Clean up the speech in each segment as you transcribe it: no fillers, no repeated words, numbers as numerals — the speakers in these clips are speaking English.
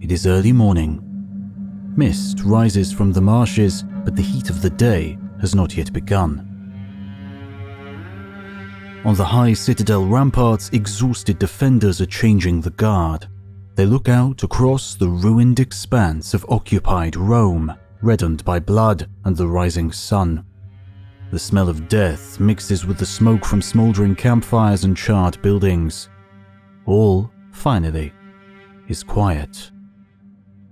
It is early morning. Mist rises from the marshes, but the heat of the day has not yet begun. On the high citadel ramparts, exhausted defenders are changing the guard. They look out across the ruined expanse of occupied Rome, reddened by blood and the rising sun. The smell of death mixes with the smoke from smoldering campfires and charred buildings. All, finally, is quiet.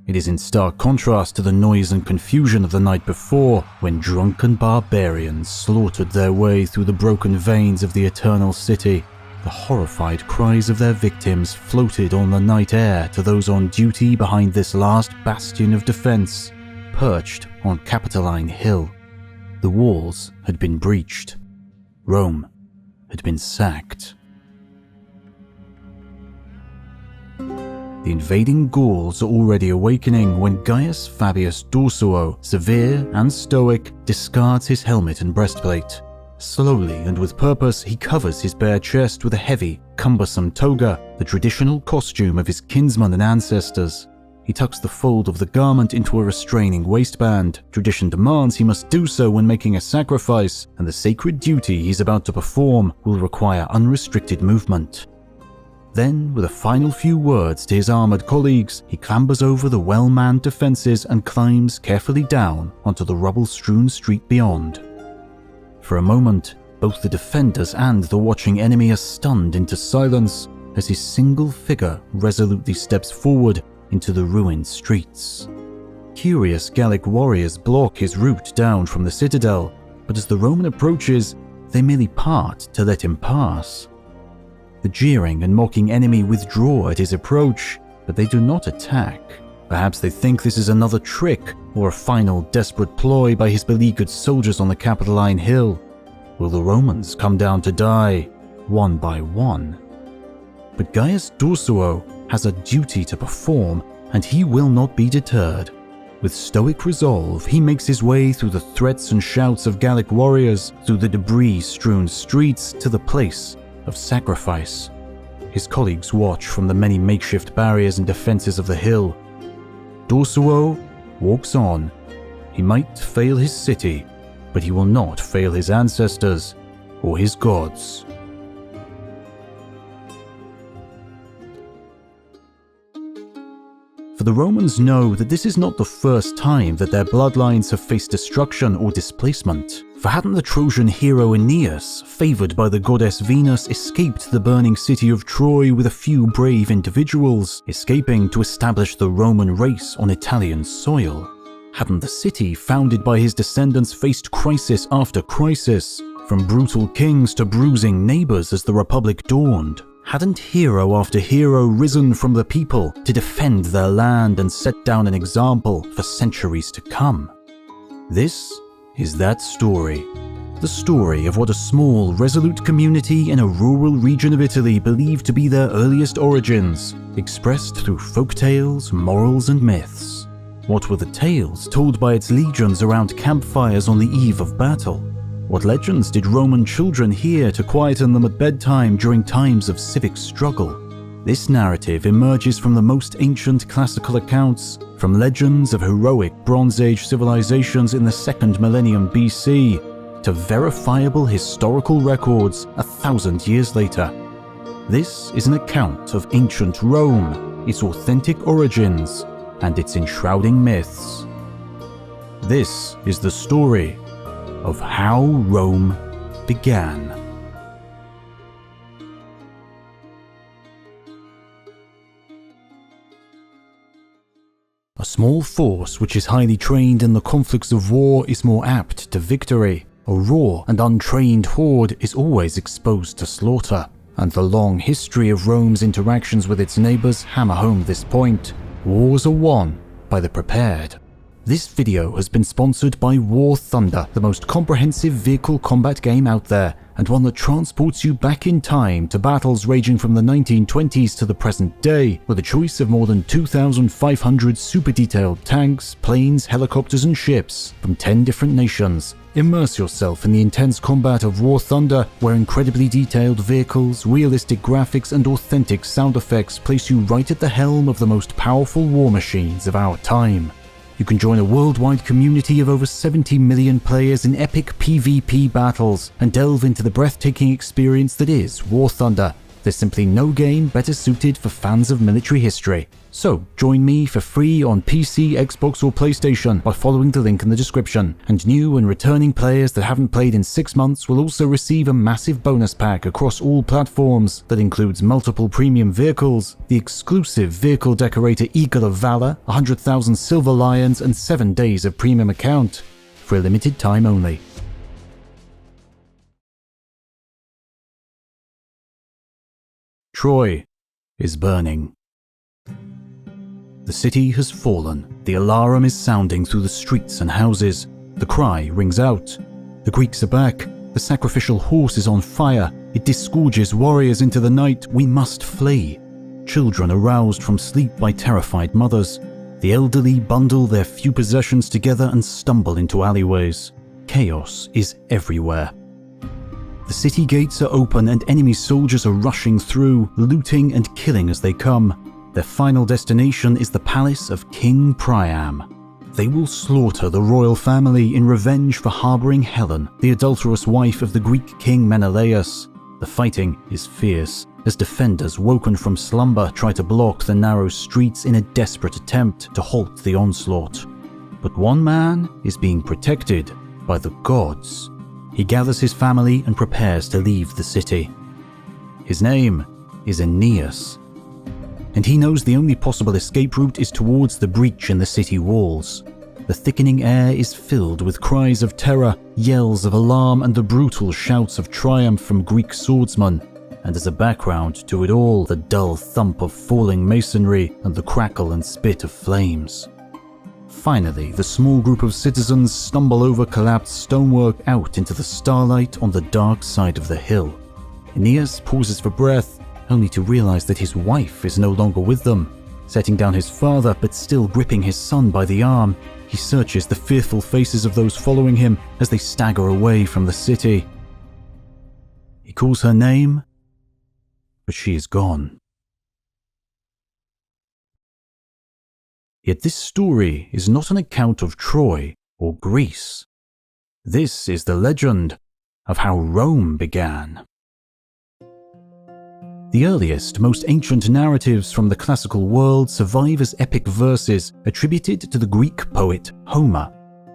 It is in stark contrast to the noise and confusion of the night before, when drunken barbarians slaughtered their way through the broken veins of the Eternal City. The horrified cries of their victims floated on the night air to those on duty behind this last bastion of defense, perched on Capitoline Hill. The walls had been breached. Rome had been sacked. The invading Gauls are already awakening when Gaius Fabius Dorsuo, severe and stoic, discards his helmet and breastplate. Slowly and with purpose, he covers his bare chest with a heavy, cumbersome toga, the traditional costume of his kinsmen and ancestors. He tucks the fold of the garment into a restraining waistband. Tradition demands he must do so when making a sacrifice, and the sacred duty he's about to perform will require unrestricted movement. Then, with a final few words to his armored colleagues, he clambers over the well-manned defenses and climbs carefully down onto the rubble-strewn street beyond. For a moment, both the defenders and the watching enemy are stunned into silence as his single figure resolutely steps forward into the ruined streets. Curious Gallic warriors block his route down from the citadel, but as the Roman approaches, they merely part to let him pass. The jeering and mocking enemy withdraw at his approach, but they do not attack. Perhaps they think this is another trick or a final desperate ploy by his beleaguered soldiers on the Capitoline Hill. Will the Romans come down to die, one by one? But Gaius Dorsuo has a duty to perform, and he will not be deterred. With stoic resolve, he makes his way through the threats and shouts of Gallic warriors, through the debris-strewn streets to the place of sacrifice. His colleagues watch from the many makeshift barriers and defenses of the hill. Dorsuo walks on. He might fail his city, but he will not fail his ancestors or his gods. For the Romans know that this is not the first time that their bloodlines have faced destruction or displacement. For hadn't the Trojan hero Aeneas, favoured by the goddess Venus, escaped the burning city of Troy with a few brave individuals, escaping to establish the Roman race on Italian soil? Hadn't the city founded by his descendants faced crisis after crisis, from brutal kings to bruising neighbours as the Republic dawned? Hadn't hero after hero risen from the people to defend their land and set down an example for centuries to come? This is that story. The story of what a small, resolute community in a rural region of Italy believed to be their earliest origins, expressed through folk tales, morals, and myths. What were the tales told by its legions around campfires on the eve of battle? What legends did Roman children hear to quieten them at bedtime during times of civic struggle? This narrative emerges from the most ancient classical accounts, from legends of heroic Bronze Age civilizations in the 2nd millennium BC, to verifiable historical records 1,000 years later. This is an account of ancient Rome, its authentic origins, and its enshrouding myths. This is the story of how Rome began. A small force which is highly trained in the conflicts of war is more apt to victory. A raw and untrained horde is always exposed to slaughter, and the long history of Rome's interactions with its neighbours hammer home this point. Wars are won by the prepared. This video has been sponsored by War Thunder, the most comprehensive vehicle combat game out there, and one that transports you back in time to battles raging from the 1920s to the present day, with a choice of more than 2,500 super detailed tanks, planes, helicopters and ships from 10 different nations. Immerse yourself in the intense combat of War Thunder, where incredibly detailed vehicles, realistic graphics, and authentic sound effects place you right at the helm of the most powerful war machines of our time. You can join a worldwide community of over 70 million players in epic PvP battles and delve into the breathtaking experience that is War Thunder. There's simply no game better suited for fans of military history. So, join me for free on PC, Xbox or PlayStation by following the link in the description. And new and returning players that haven't played in 6 months will also receive a massive bonus pack across all platforms that includes multiple premium vehicles, the exclusive vehicle decorator Eagle of Valor, 100,000 Silver Lions, and 7 days of premium account. For a limited time only. Troy is burning. The city has fallen. The alarm is sounding through the streets and houses. The cry rings out. The Greeks are back. The sacrificial horse is on fire. It disgorges warriors into the night. We must flee. Children are roused from sleep by terrified mothers. The elderly bundle their few possessions together and stumble into alleyways. Chaos is everywhere. The city gates are open and enemy soldiers are rushing through, looting and killing as they come. Their final destination is the palace of King Priam. They will slaughter the royal family in revenge for harboring Helen, the adulterous wife of the Greek king Menelaus. The fighting is fierce, as defenders woken from slumber try to block the narrow streets in a desperate attempt to halt the onslaught. But one man is being protected by the gods. He gathers his family and prepares to leave the city. His name is Aeneas, and he knows the only possible escape route is towards the breach in the city walls. The thickening air is filled with cries of terror, yells of alarm, and the brutal shouts of triumph from Greek swordsmen, and as a background to it all, the dull thump of falling masonry and the crackle and spit of flames. Finally, the small group of citizens stumble over collapsed stonework out into the starlight on the dark side of the hill. Aeneas pauses for breath, only to realize that his wife is no longer with them. Setting down his father, but still gripping his son by the arm, he searches the fearful faces of those following him as they stagger away from the city. He calls her name, but she is gone. Yet this story is not an account of Troy or Greece. This is the legend of how Rome began. The earliest, most ancient narratives from the classical world survive as epic verses attributed to the Greek poet Homer.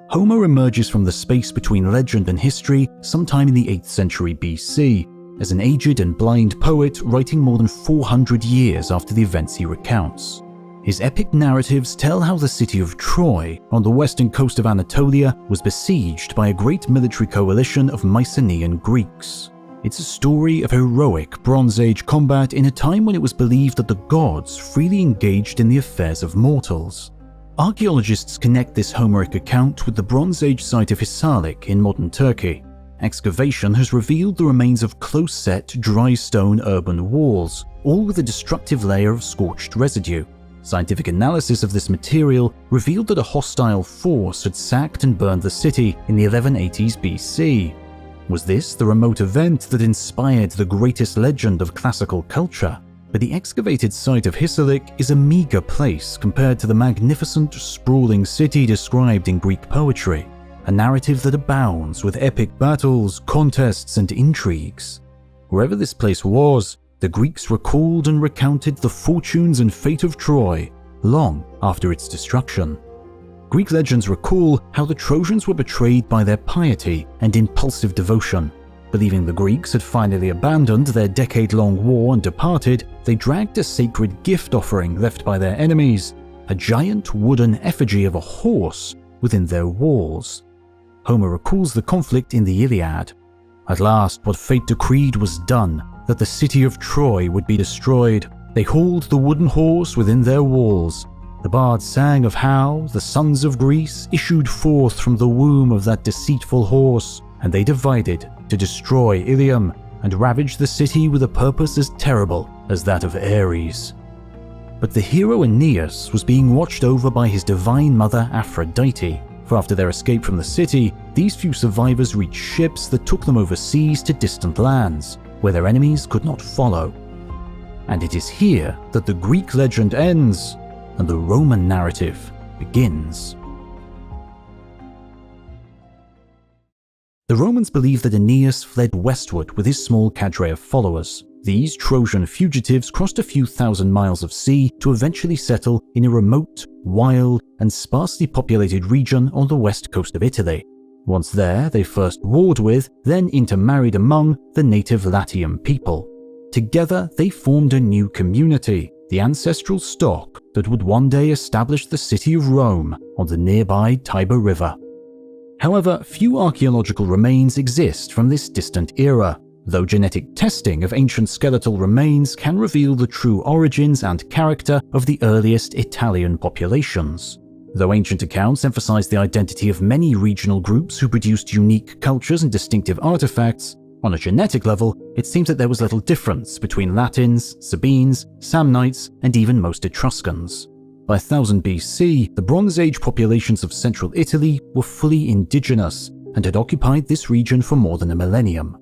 Homer emerges from the space between legend and history sometime in the 8th century BC, as an aged and blind poet writing more than 400 years after the events he recounts. His epic narratives tell how the city of Troy, on the western coast of Anatolia, was besieged by a great military coalition of Mycenaean Greeks. It's a story of heroic Bronze Age combat in a time when it was believed that the gods freely engaged in the affairs of mortals. Archaeologists connect this Homeric account with the Bronze Age site of Hisarlik in modern Turkey. Excavation has revealed the remains of close-set, dry stone urban walls, all with a destructive layer of scorched residue. Scientific analysis of this material revealed that a hostile force had sacked and burned the city in the 1180s BC. Was this the remote event that inspired the greatest legend of classical culture? But the excavated site of Hisarlik is a meager place compared to the magnificent, sprawling city described in Greek poetry, a narrative that abounds with epic battles, contests, and intrigues. Wherever this place was, the Greeks recalled and recounted the fortunes and fate of Troy long after its destruction. Greek legends recall how the Trojans were betrayed by their piety and impulsive devotion. Believing the Greeks had finally abandoned their decade-long war and departed, they dragged a sacred gift offering left by their enemies, a giant wooden effigy of a horse, within their walls. Homer recalls the conflict in the Iliad. At last, what fate decreed was done, that the city of Troy would be destroyed. They hauled the wooden horse within their walls. The bard sang of how the sons of Greece issued forth from the womb of that deceitful horse, and they divided to destroy Ilium and ravage the city with a purpose as terrible as that of Ares. But the hero Aeneas was being watched over by his divine mother Aphrodite, for after their escape from the city, these few survivors reached ships that took them overseas to distant lands, where their enemies could not follow. And it is here that the Greek legend ends and the Roman narrative begins. The Romans believed that Aeneas fled westward with his small cadre of followers. These Trojan fugitives crossed a few thousand miles of sea to eventually settle in a remote, wild, and sparsely populated region on the west coast of Italy. Once there, they first warred with, then intermarried among, the native Latium people. Together, they formed a new community, the ancestral stock that would one day establish the city of Rome on the nearby Tiber River. However, few archaeological remains exist from this distant era, though genetic testing of ancient skeletal remains can reveal the true origins and character of the earliest Italian populations. Though ancient accounts emphasize the identity of many regional groups who produced unique cultures and distinctive artifacts, on a genetic level, it seems that there was little difference between Latins, Sabines, Samnites, and even most Etruscans. By 1000 BC, the Bronze Age populations of central Italy were fully indigenous and had occupied this region for more than a millennium.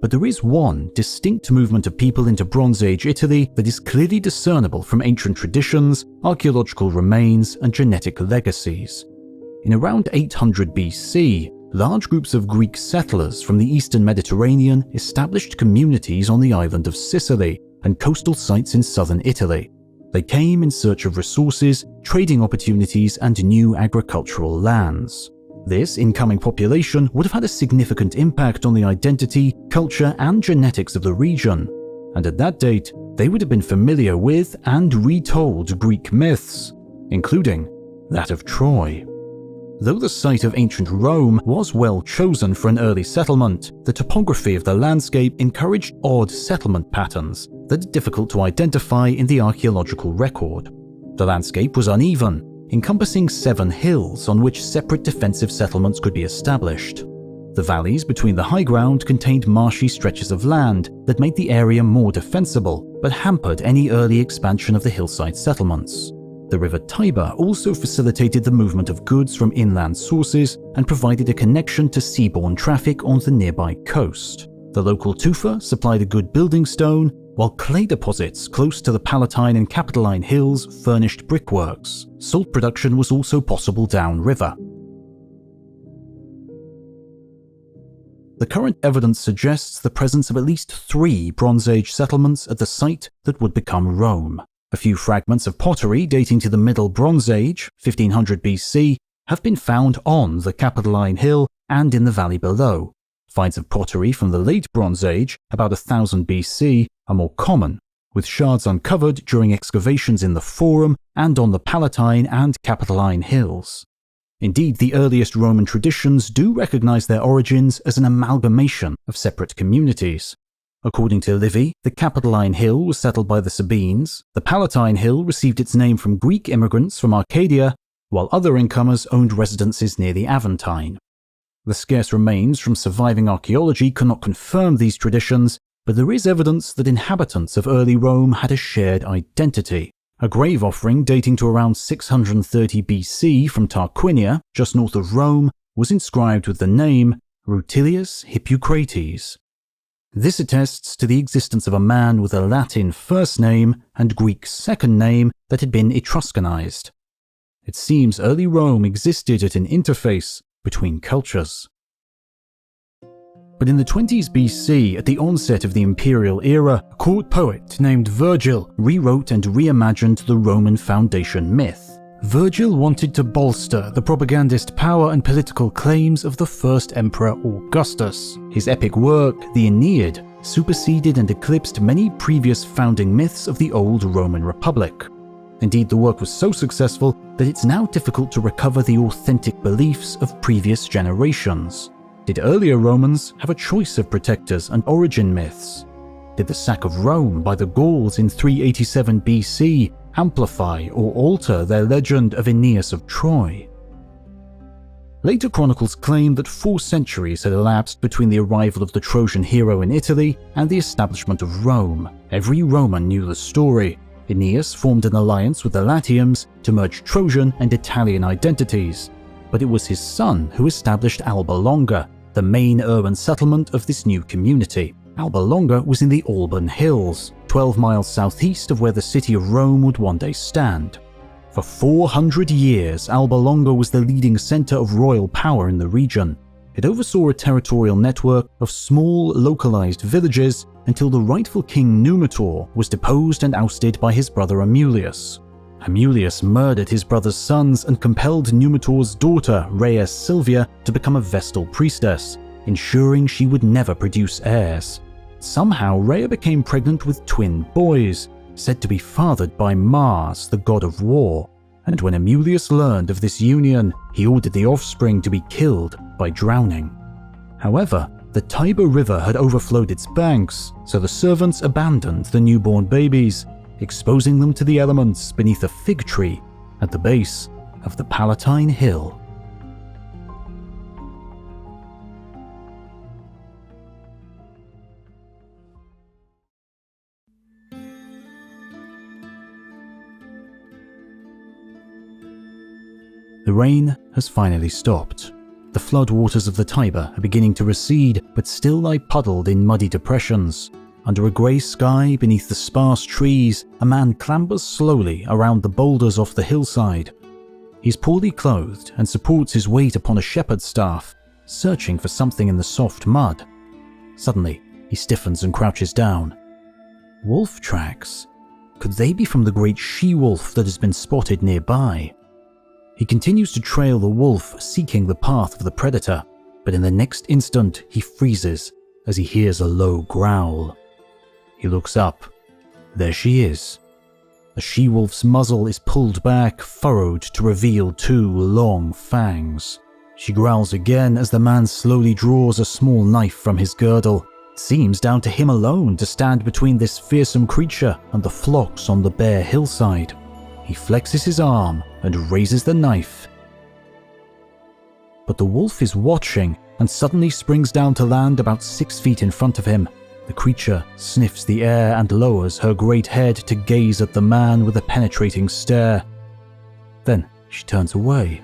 But there is one distinct movement of people into Bronze Age Italy that is clearly discernible from ancient traditions, archaeological remains, and genetic legacies. In around 800 BC, large groups of Greek settlers from the eastern Mediterranean established communities on the island of Sicily and coastal sites in southern Italy. They came in search of resources, trading opportunities, and new agricultural lands. This incoming population would have had a significant impact on the identity, culture, and genetics of the region, and at that date, they would have been familiar with and retold Greek myths, including that of Troy. Though the site of ancient Rome was well chosen for an early settlement, the topography of the landscape encouraged odd settlement patterns that are difficult to identify in the archaeological record. The landscape was uneven, encompassing 7 hills on which separate defensive settlements could be established. The valleys between the high ground contained marshy stretches of land that made the area more defensible, but hampered any early expansion of the hillside settlements. The river Tiber also facilitated the movement of goods from inland sources and provided a connection to seaborne traffic on the nearby coast. The local tufa supplied a good building stone, while clay deposits close to the Palatine and Capitoline hills furnished brickworks. Salt production was also possible downriver. The current evidence suggests the presence of at least 3 Bronze Age settlements at the site that would become Rome. A few fragments of pottery dating to the Middle Bronze Age, 1500 BC, have been found on the Capitoline Hill and in the valley below. Finds of pottery from the Late Bronze Age, about 1000 BC, are more common, with shards uncovered during excavations in the Forum and on the Palatine and Capitoline hills. Indeed, the earliest Roman traditions do recognize their origins as an amalgamation of separate communities. According to Livy, the Capitoline Hill was settled by the Sabines, the Palatine Hill received its name from Greek immigrants from Arcadia, while other incomers owned residences near the Aventine. The scarce remains from surviving archaeology cannot confirm these traditions, but there is evidence that inhabitants of early Rome had a shared identity. A grave offering dating to around 630 BC from Tarquinia, just north of Rome, was inscribed with the name Rutilius Hippocrates. This attests to the existence of a man with a Latin first name and Greek second name that had been Etruscanized. It seems early Rome existed at an interface between cultures. But in the 20s BC, at the onset of the imperial era, a court poet named Virgil rewrote and reimagined the Roman foundation myth. Virgil wanted to bolster the propagandist power and political claims of the first emperor Augustus. His epic work, the Aeneid, superseded and eclipsed many previous founding myths of the old Roman Republic. Indeed, the work was so successful that it's now difficult to recover the authentic beliefs of previous generations. Did earlier Romans have a choice of protectors and origin myths? Did the sack of Rome by the Gauls in 387 BC amplify or alter their legend of Aeneas of Troy? Later chronicles claim that 4 centuries had elapsed between the arrival of the Trojan hero in Italy and the establishment of Rome. Every Roman knew the story. Aeneas formed an alliance with the Latiums to merge Trojan and Italian identities. but it was his son who established Alba Longa, the main urban settlement of this new community. Alba Longa was in the Alban Hills, 12 miles southeast of where the city of Rome would one day stand. For 400 years, Alba Longa was the leading center of royal power in the region. It oversaw a territorial network of small, localized villages until the rightful king Numitor was deposed and ousted by his brother Amulius. Amulius murdered his brother's sons and compelled Numitor's daughter, Rhea Silvia, to become a Vestal priestess, ensuring she would never produce heirs. Somehow, Rhea became pregnant with twin boys, said to be fathered by Mars, the god of war, and when Amulius learned of this union, he ordered the offspring to be killed by drowning. However, the Tiber River had overflowed its banks, so the servants abandoned the newborn babies, exposing them to the elements beneath a fig tree at the base of the Palatine Hill. The rain has finally stopped. The floodwaters of the Tiber are beginning to recede, but still lie puddled in muddy depressions. Under a grey sky beneath the sparse trees, a man clambers slowly around the boulders off the hillside. He's poorly clothed and supports his weight upon a shepherd's staff, searching for something in the soft mud. Suddenly, he stiffens and crouches down. Wolf tracks. Could they be from the great she-wolf that has been spotted nearby? He continues to trail the wolf, seeking the path of the predator, but in the next instant he freezes as he hears a low growl. He looks up. There she is. The she-wolf's muzzle is pulled back, furrowed to reveal two long fangs. She growls again as the man slowly draws a small knife from his girdle. It seems down to him alone to stand between this fearsome creature and the flocks on the bare hillside. He flexes his arm and raises the knife. But the wolf is watching and suddenly springs down to land about 6 feet in front of him. The creature sniffs the air and lowers her great head to gaze at the man with a penetrating stare. Then she turns away.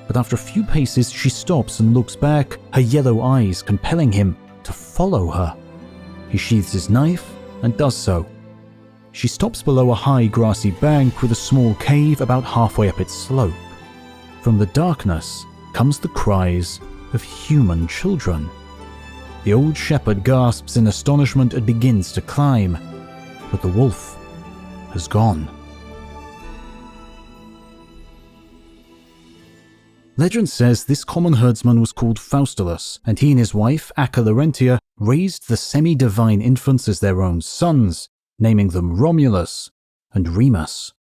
But after a few paces, she stops and looks back, her yellow eyes compelling him to follow her. He sheathes his knife and does so. She stops below a high grassy bank with a small cave about halfway up its slope. From the darkness comes the cries of human children. The old shepherd gasps in astonishment and begins to climb, but the wolf has gone. Legend says this common herdsman was called Faustulus, and he and his wife, Acca Laurentia, raised the semi-divine infants as their own sons, naming them Romulus and Remus.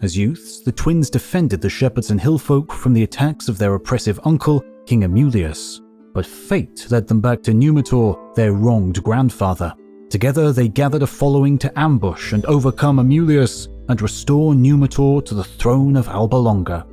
As youths, the twins defended the shepherds and hillfolk from the attacks of their oppressive uncle, King Amulius, but fate led them back to Numitor, their wronged grandfather. Together they gathered a following to ambush and overcome Amulius and restore Numitor to the throne of Alba Longa.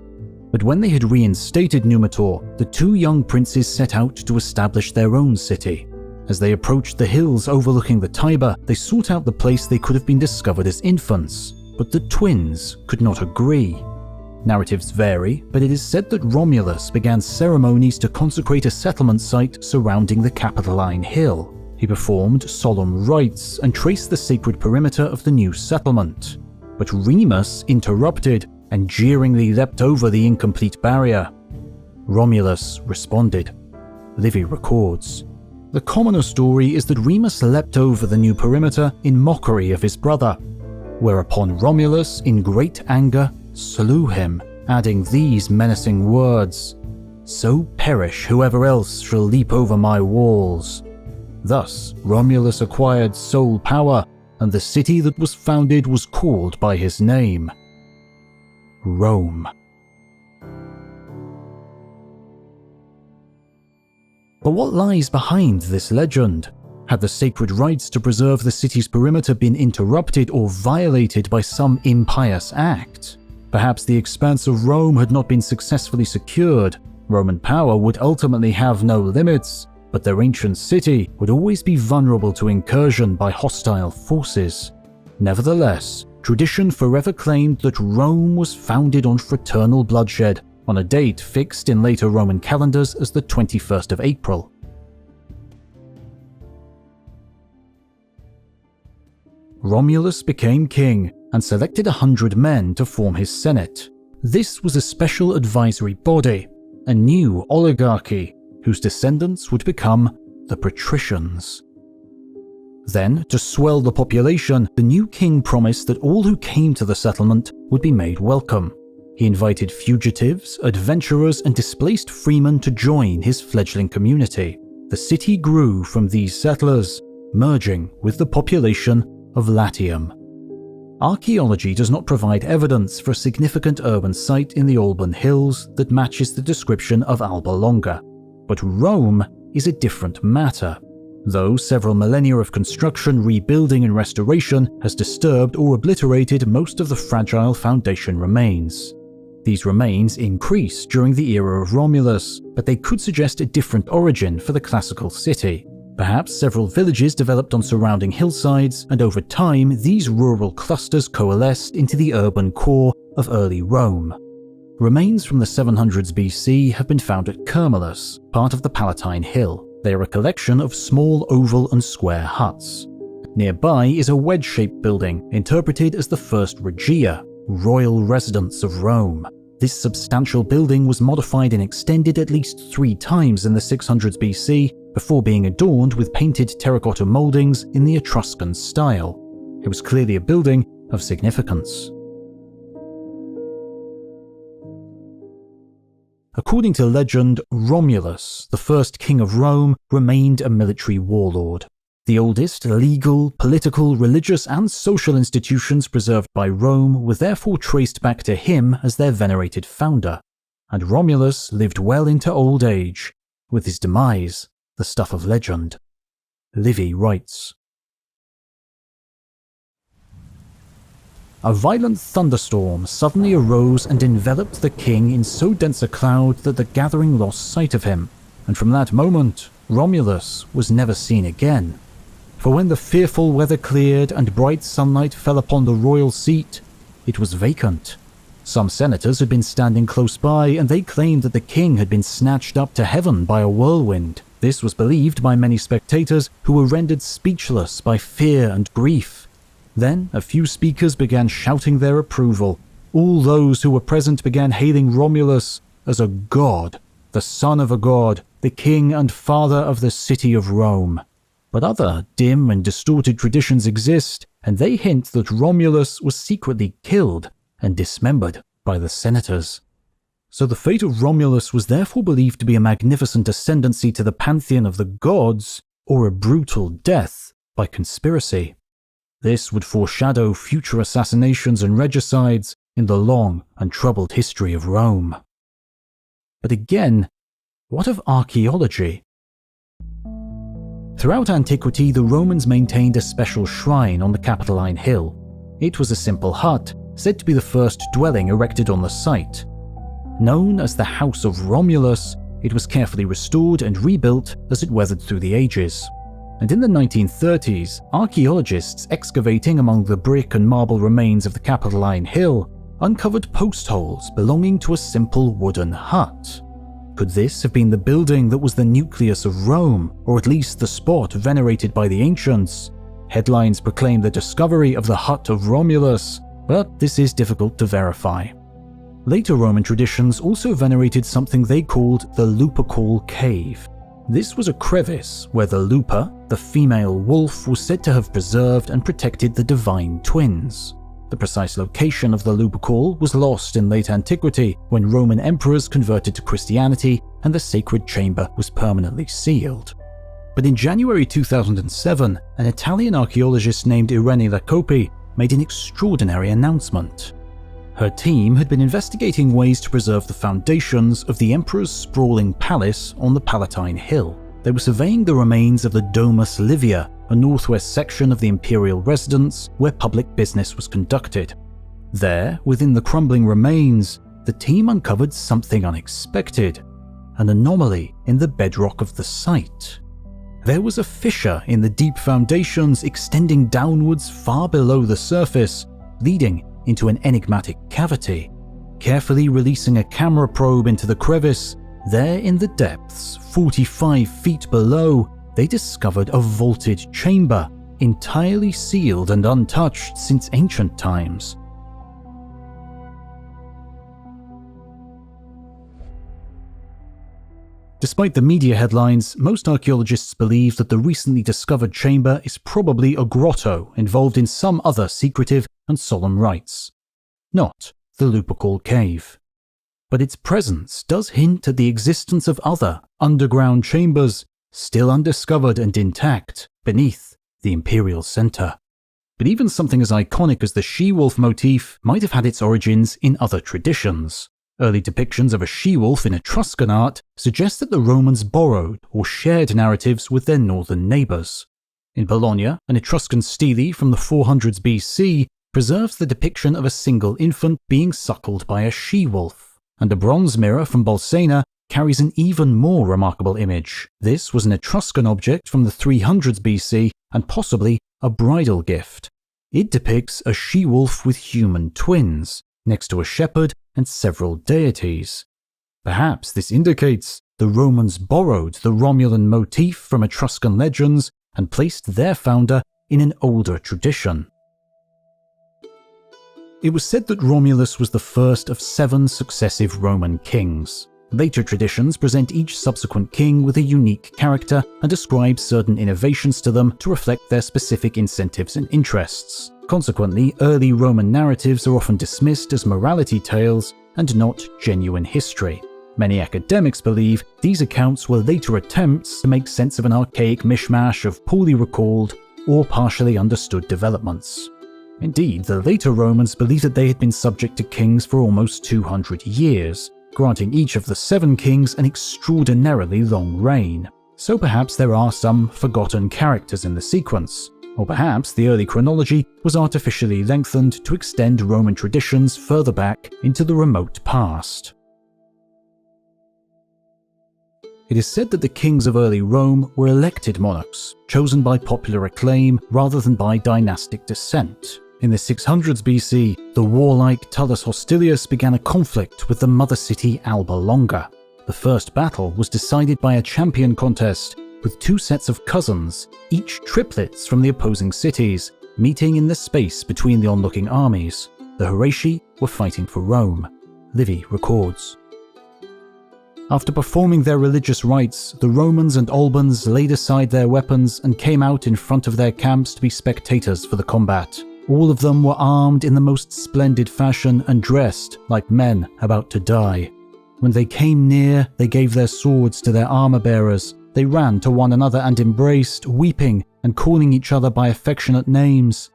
But when they had reinstated Numitor, the two young princes set out to establish their own city. As they approached the hills overlooking the Tiber, they sought out the place they could have been discovered as infants, but the twins could not agree. Narratives vary, but it is said that Romulus began ceremonies to consecrate a settlement site surrounding the Capitoline Hill. He performed solemn rites and traced the sacred perimeter of the new settlement. But Remus interrupted and jeeringly leapt over the incomplete barrier. Romulus responded. Livy records. The commoner story is that Remus leapt over the new perimeter in mockery of his brother, whereupon Romulus, in great anger, slew him, adding these menacing words, "So perish whoever else shall leap over my walls." Thus, Romulus acquired sole power, and the city that was founded was called by his name, Rome. But what lies behind this legend? Had the sacred rites to preserve the city's perimeter been interrupted or violated by some impious act? Perhaps the expanse of Rome had not been successfully secured. Roman power would ultimately have no limits, but their ancient city would always be vulnerable to incursion by hostile forces. Nevertheless, tradition forever claimed that Rome was founded on fraternal bloodshed, on a date fixed in later Roman calendars as the 21st of April. Romulus became king and selected 100 men to form his Senate. This was a special advisory body, a new oligarchy, whose descendants would become the patricians. Then, to swell the population, the new king promised that all who came to the settlement would be made welcome. He invited fugitives, adventurers, and displaced freemen to join his fledgling community. The city grew from these settlers, merging with the population of Latium. Archaeology does not provide evidence for a significant urban site in the Alban Hills that matches the description of Alba Longa, but Rome is a different matter. Though several millennia of construction, rebuilding, and restoration has disturbed or obliterated most of the fragile foundation remains. These remains increased during the era of Romulus, but they could suggest a different origin for the classical city. Perhaps several villages developed on surrounding hillsides, and over time these rural clusters coalesced into the urban core of early Rome. Remains from the 700s BC have been found at Kermulus, part of the Palatine Hill. They are a collection of small oval and square huts. Nearby is a wedge-shaped building interpreted as the first Regia, royal residence of Rome. This substantial building was modified and extended at least 3 times in the 600s BC before being adorned with painted terracotta moldings in the Etruscan style. It was clearly a building of significance. According to legend, Romulus, the first king of Rome, remained a military warlord. The oldest legal, political, religious, and social institutions preserved by Rome were therefore traced back to him as their venerated founder, and Romulus lived well into old age, with his demise the stuff of legend. Livy writes, "A violent thunderstorm suddenly arose and enveloped the king in so dense a cloud that the gathering lost sight of him, and from that moment Romulus was never seen again. For when the fearful weather cleared and bright sunlight fell upon the royal seat, it was vacant. Some senators had been standing close by, and they claimed that the king had been snatched up to heaven by a whirlwind. This was believed by many spectators, who were rendered speechless by fear and grief. Then a few speakers began shouting their approval. All those who were present began hailing Romulus as a god, the son of a god, the king and father of the city of Rome. But other dim and distorted traditions exist, and they hint that Romulus was secretly killed and dismembered by the senators. So the fate of Romulus was therefore believed to be a magnificent ascendancy to the pantheon of the gods, or a brutal death by conspiracy. This would foreshadow future assassinations and regicides in the long and troubled history of Rome. But again, what of archaeology? Throughout antiquity, the Romans maintained a special shrine on the Capitoline Hill. It was a simple hut, said to be the first dwelling erected on the site. Known as the House of Romulus, it was carefully restored and rebuilt as it weathered through the ages. And in the 1930s, archaeologists excavating among the brick and marble remains of the Capitoline Hill uncovered post holes belonging to a simple wooden hut. Could this have been the building that was the nucleus of Rome, or at least the spot venerated by the ancients? Headlines proclaim the discovery of the hut of Romulus, but this is difficult to verify. Later Roman traditions also venerated something they called the Lupercal Cave. This was a crevice where the Lupa, the female wolf, was said to have preserved and protected the divine twins. The precise location of the Lupercal was lost in late antiquity when Roman emperors converted to Christianity and the sacred chamber was permanently sealed. But in January 2007, an Italian archaeologist named Irene Lacopi made an extraordinary announcement. Her team had been investigating ways to preserve the foundations of the emperor's sprawling palace on the Palatine Hill. They were surveying the remains of the Domus Livia, a northwest section of the imperial residence where public business was conducted. There, within the crumbling remains, the team uncovered something unexpected, an anomaly in the bedrock of the site. There was a fissure in the deep foundations extending downwards far below the surface leading into an enigmatic cavity. Carefully releasing a camera probe into the crevice, there in the depths, 45 feet below, they discovered a vaulted chamber, entirely sealed and untouched since ancient times. Despite the media headlines, most archaeologists believe that the recently discovered chamber is probably a grotto involved in some other secretive and solemn rites, not the Lupercal cave. But its presence does hint at the existence of other underground chambers, still undiscovered and intact, beneath the imperial center. But even something as iconic as the she-wolf motif might have had its origins in other traditions. Early depictions of a she-wolf in Etruscan art suggest that the Romans borrowed or shared narratives with their northern neighbors. In Bologna, an Etruscan stele from the 400s BC preserves the depiction of a single infant being suckled by a she-wolf, and a bronze mirror from Bolsena carries an even more remarkable image. This was an Etruscan object from the 300s BC and possibly a bridal gift. It depicts a she-wolf with human twins, next to a shepherd and several deities. Perhaps this indicates the Romans borrowed the Romulan motif from Etruscan legends and placed their founder in an older tradition. It was said that Romulus was the first of 7 successive Roman kings. Later traditions present each subsequent king with a unique character and ascribe certain innovations to them to reflect their specific incentives and interests. Consequently, early Roman narratives are often dismissed as morality tales and not genuine history. Many academics believe these accounts were later attempts to make sense of an archaic mishmash of poorly recalled or partially understood developments. Indeed, the later Romans believed that they had been subject to kings for almost 200 years, granting each of the 7 kings an extraordinarily long reign. So perhaps there are some forgotten characters in the sequence, or perhaps the early chronology was artificially lengthened to extend Roman traditions further back into the remote past. It is said that the kings of early Rome were elected monarchs, chosen by popular acclaim rather than by dynastic descent. In the 600s BC, the warlike Tullus Hostilius began a conflict with the mother city Alba Longa. The first battle was decided by a champion contest, with 2 sets of cousins, each triplets from the opposing cities, meeting in the space between the onlooking armies. The Horatii were fighting for Rome. Livy records. After performing their religious rites, the Romans and Albans laid aside their weapons and came out in front of their camps to be spectators for the combat. All of them were armed in the most splendid fashion and dressed like men about to die. When they came near, they gave their swords to their armor-bearers. They ran to one another and embraced, weeping and calling each other by affectionate names.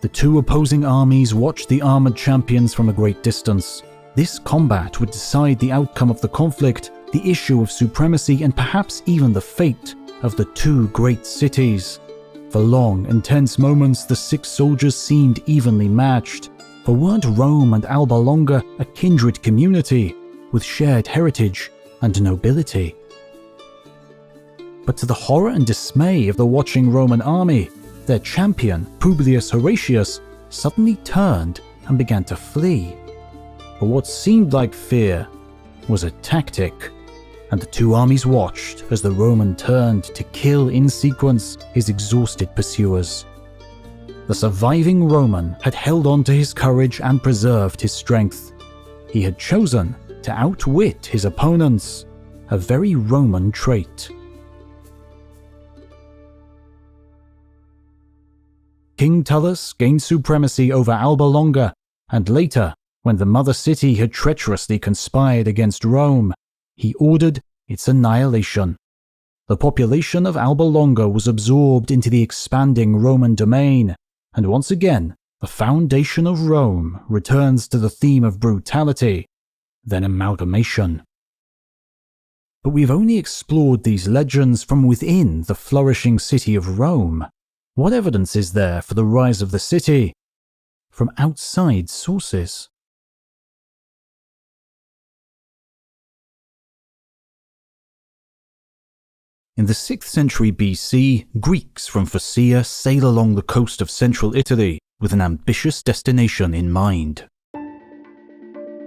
The 2 opposing armies watched the armored champions from a great distance. This combat would decide the outcome of the conflict, the issue of supremacy, and perhaps even the fate of the 2 great cities. For long, intense moments, the 6 soldiers seemed evenly matched. For weren't Rome and Alba Longa a kindred community, with shared heritage and nobility? But to the horror and dismay of the watching Roman army, their champion, Publius Horatius, suddenly turned and began to flee. But what seemed like fear was a tactic, and the 2 armies watched as the Roman turned to kill in sequence his exhausted pursuers. The surviving Roman had held on to his courage and preserved his strength. He had chosen to outwit his opponents, a very Roman trait. King Tullus gained supremacy over Alba Longa, and later, when the mother city had treacherously conspired against Rome, he ordered its annihilation. The population of Alba Longa was absorbed into the expanding Roman domain, and once again, the foundation of Rome returns to the theme of brutality, then amalgamation. But we've only explored these legends from within the flourishing city of Rome. What evidence is there for the rise of the city from outside sources? In the 6th century BC, Greeks from Phocaea sail along the coast of central Italy, with an ambitious destination in mind.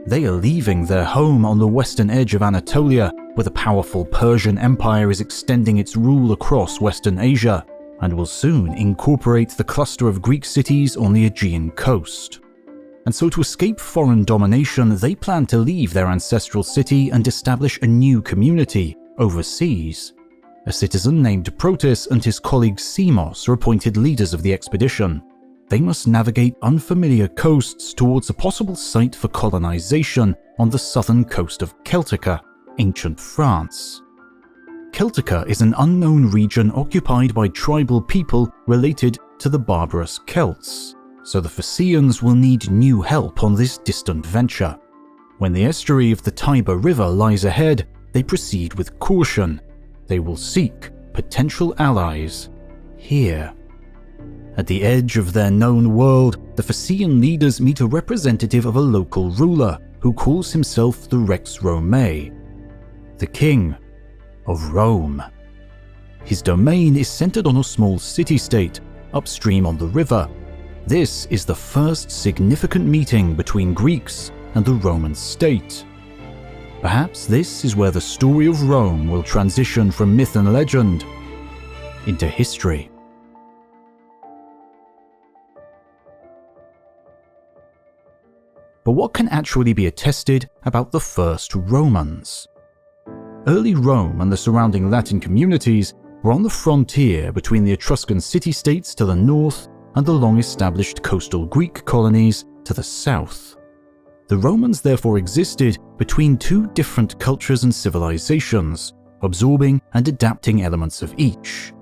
They are leaving their home on the western edge of Anatolia, where the powerful Persian Empire is extending its rule across Western Asia, and will soon incorporate the cluster of Greek cities on the Aegean coast. And so to escape foreign domination, they plan to leave their ancestral city and establish a new community overseas. A citizen named Protis and his colleague Semos are appointed leaders of the expedition. They must navigate unfamiliar coasts towards a possible site for colonization on the southern coast of Celtica, ancient France. Celtica is an unknown region occupied by tribal people related to the barbarous Celts, so the Phaeacians will need new help on this distant venture. When the estuary of the Tiber River lies ahead, they proceed with caution. They will seek potential allies here. At the edge of their known world, the Phaeacian leaders meet a representative of a local ruler who calls himself the Rex Romae, the king of Rome. His domain is centered on a small city-state upstream on the river. This is the first significant meeting between Greeks and the Roman state. Perhaps this is where the story of Rome will transition from myth and legend into history. But what can actually be attested about the first Romans? Early Rome and the surrounding Latin communities were on the frontier between the Etruscan city-states to the north and the long-established coastal Greek colonies to the south. The Romans therefore existed between two different cultures and civilizations, absorbing and adapting elements of each.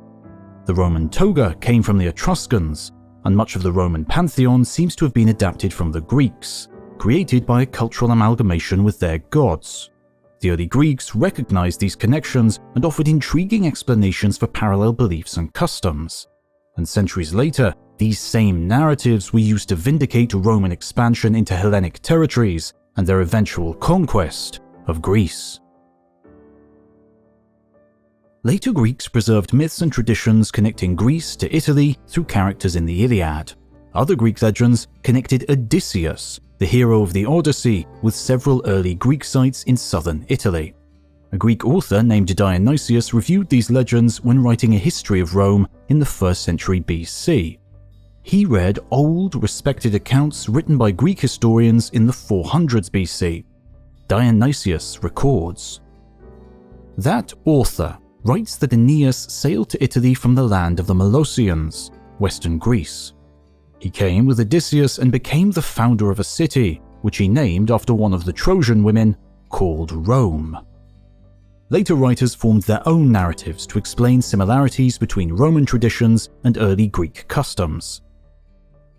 The Roman toga came from the Etruscans, and much of the Roman pantheon seems to have been adapted from the Greeks, created by a cultural amalgamation with their gods. The early Greeks recognized these connections and offered intriguing explanations for parallel beliefs and customs. And centuries later, these same narratives were used to vindicate Roman expansion into Hellenic territories and their eventual conquest of Greece. Later Greeks preserved myths and traditions connecting Greece to Italy through characters in the Iliad. Other Greek legends connected Odysseus, the hero of the Odyssey, with several early Greek sites in southern Italy. A Greek author named Dionysius reviewed these legends when writing a history of Rome in the 1st century BC. He read old, respected accounts written by Greek historians in the 400s BC. Dionysius records, that author writes that Aeneas sailed to Italy from the land of the Molossians, western Greece. He came with Odysseus and became the founder of a city, which he named after one of the Trojan women, called Rome. Later writers formed their own narratives to explain similarities between Roman traditions and early Greek customs.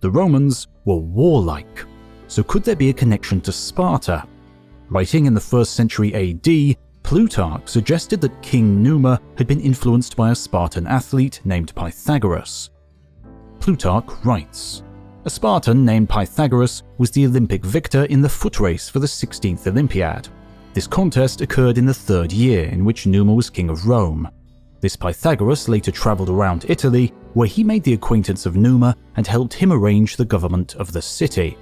The Romans were warlike, so could there be a connection to Sparta? Writing in the 1st century AD, Plutarch suggested that King Numa had been influenced by a Spartan athlete named Pythagoras. Plutarch writes, a Spartan named Pythagoras was the Olympic victor in the foot race for the 16th Olympiad. This contest occurred in the 3rd year in which Numa was king of Rome. This Pythagoras later traveled around Italy, where he made the acquaintance of Numa and helped him arrange the government of the city.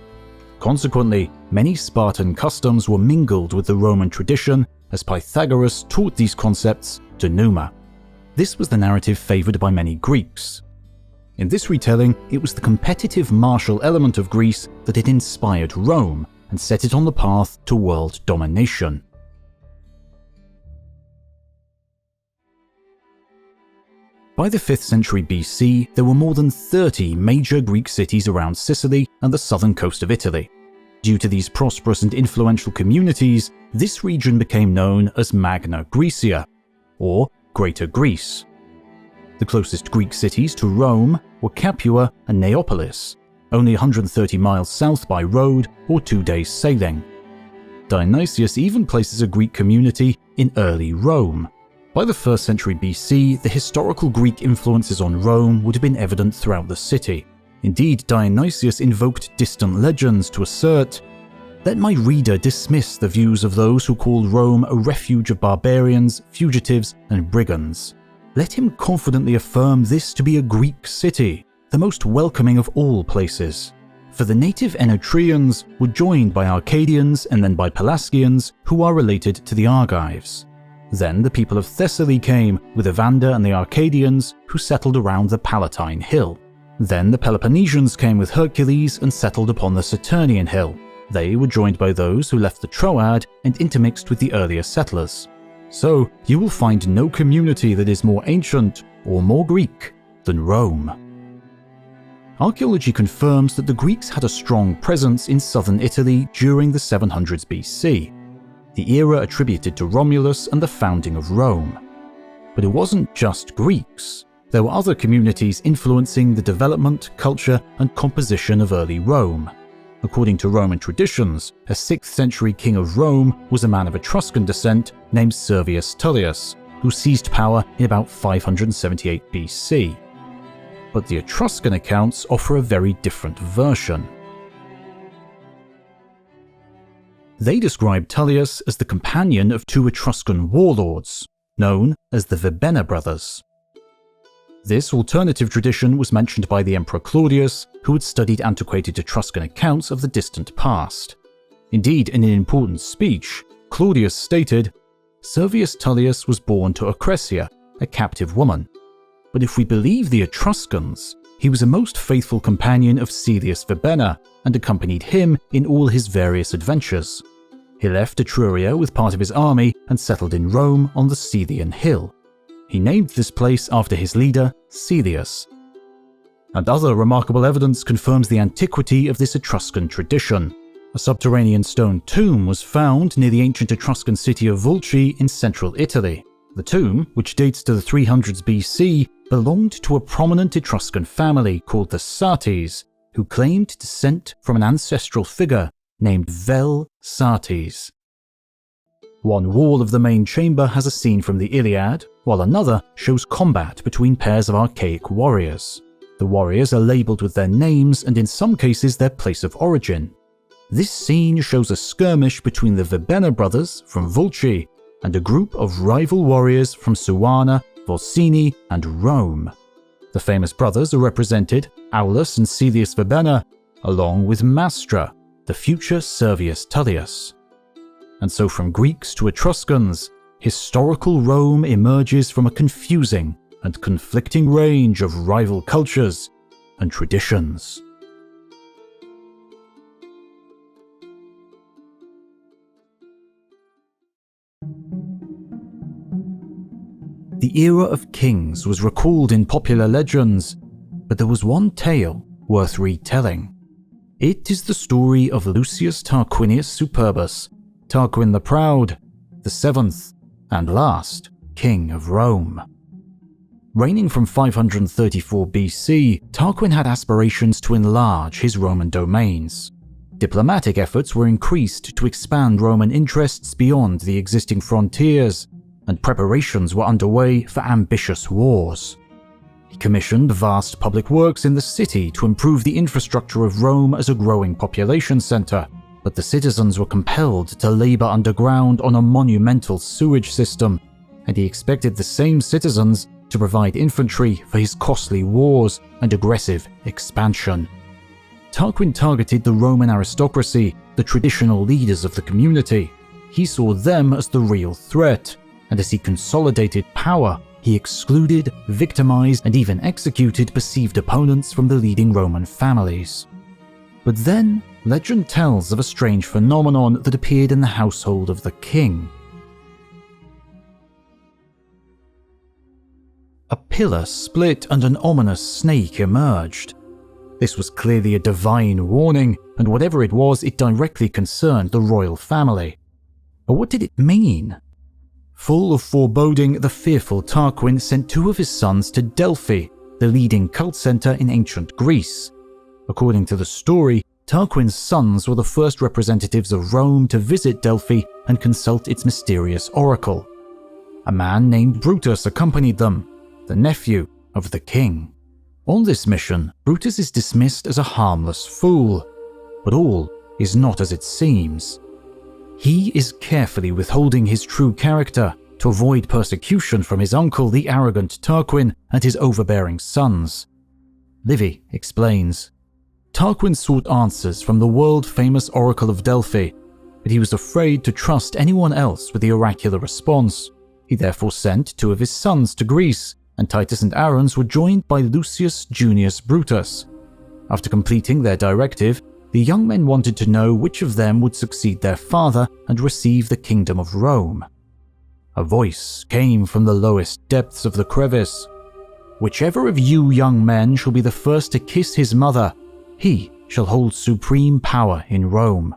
Consequently, many Spartan customs were mingled with the Roman tradition as Pythagoras taught these concepts to Numa. This was the narrative favored by many Greeks. In this retelling, it was the competitive martial element of Greece that had inspired Rome and set it on the path to world domination. By the 5th century BC, there were more than 30 major Greek cities around Sicily and the southern coast of Italy. Due to these prosperous and influential communities, this region became known as Magna Graecia, or Greater Greece. The closest Greek cities to Rome were Capua and Neapolis, only 130 miles south by road or 2 days sailing. Dionysius even places a Greek community in early Rome. By the 1st century BC, the historical Greek influences on Rome would have been evident throughout the city. Indeed, Dionysius invoked distant legends to assert, let my reader dismiss the views of those who call Rome a refuge of barbarians, fugitives, and brigands. Let him confidently affirm this to be a Greek city, the most welcoming of all places. For the native Enotrians were joined by Arcadians and then by Pelasgians, who are related to the Argives. Then the people of Thessaly came, with Evander and the Arcadians, who settled around the Palatine Hill. Then the Peloponnesians came with Hercules and settled upon the Saturnian Hill. They were joined by those who left the Troad and intermixed with the earlier settlers. So you will find no community that is more ancient or more Greek than Rome. Archaeology confirms that the Greeks had a strong presence in southern Italy during the 700s BC, the era attributed to Romulus and the founding of Rome. But it wasn't just Greeks. There were other communities influencing the development, culture, and composition of early Rome. According to Roman traditions, a 6th century king of Rome was a man of Etruscan descent named Servius Tullius, who seized power in about 578 BC. But the Etruscan accounts offer a very different version. They describe Tullius as the companion of 2 Etruscan warlords, known as the Vibena brothers. This alternative tradition was mentioned by the Emperor Claudius, who had studied antiquated Etruscan accounts of the distant past. Indeed, in an important speech, Claudius stated, "Servius Tullius was born to Acresia, a captive woman. But if we believe the Etruscans, he was a most faithful companion of Caelius Vibena and accompanied him in all his various adventures. He left Etruria with part of his army and settled in Rome on the Caelian Hill. He named this place after his leader, Caelius." And other remarkable evidence confirms the antiquity of this Etruscan tradition. A subterranean stone tomb was found near the ancient Etruscan city of Volci in central Italy. The tomb, which dates to the 300s BC, belonged to a prominent Etruscan family called the Sates, who claimed descent from an ancestral figure named Vel Sates. One wall of the main chamber has a scene from the Iliad, while another shows combat between pairs of archaic warriors. The warriors are labelled with their names and in some cases their place of origin. This scene shows a skirmish between the Vibena brothers from Volci and a group of rival warriors from Suana, Volsini, and Rome. The famous brothers are represented, Aulus and Caelius Vibena, along with Mastra, the future Servius Tullius. And so from Greeks to Etruscans, historical Rome emerges from a confusing and conflicting range of rival cultures and traditions. The era of kings was recalled in popular legends, but there was one tale worth retelling. It is the story of Lucius Tarquinius Superbus, Tarquin the Proud, the 7th and last king of Rome. Reigning from 534 BC, Tarquin had aspirations to enlarge his Roman domains. Diplomatic efforts were increased to expand Roman interests beyond the existing frontiers, and preparations were underway for ambitious wars. He commissioned vast public works in the city to improve the infrastructure of Rome as a growing population center, but the citizens were compelled to labor underground on a monumental sewage system, and he expected the same citizens to provide infantry for his costly wars and aggressive expansion. Tarquin targeted the Roman aristocracy, the traditional leaders of the community. He saw them as the real threat, and as he consolidated power, he excluded, victimized, and even executed perceived opponents from the leading Roman families. But then, legend tells of a strange phenomenon that appeared in the household of the king. A pillar split and an ominous snake emerged. This was clearly a divine warning, and whatever it was, it directly concerned the royal family. But what did it mean? Full of foreboding, the fearful Tarquin sent 2 of his sons to Delphi, the leading cult center in ancient Greece. According to the story, Tarquin's sons were the first representatives of Rome to visit Delphi and consult its mysterious oracle. A man named Brutus accompanied them, the nephew of the king. On this mission, Brutus is dismissed as a harmless fool, but all is not as it seems. He is carefully withholding his true character to avoid persecution from his uncle, the arrogant Tarquin, and his overbearing sons. Livy explains. Tarquin sought answers from the world-famous Oracle of Delphi, but he was afraid to trust anyone else with the oracular response. He therefore sent 2 of his sons to Greece, and Titus and Aaron's were joined by Lucius Junius Brutus. After completing their directive, the young men wanted to know which of them would succeed their father and receive the kingdom of Rome. A voice came from the lowest depths of the crevice. "Whichever of you young men shall be the first to kiss his mother, he shall hold supreme power in Rome."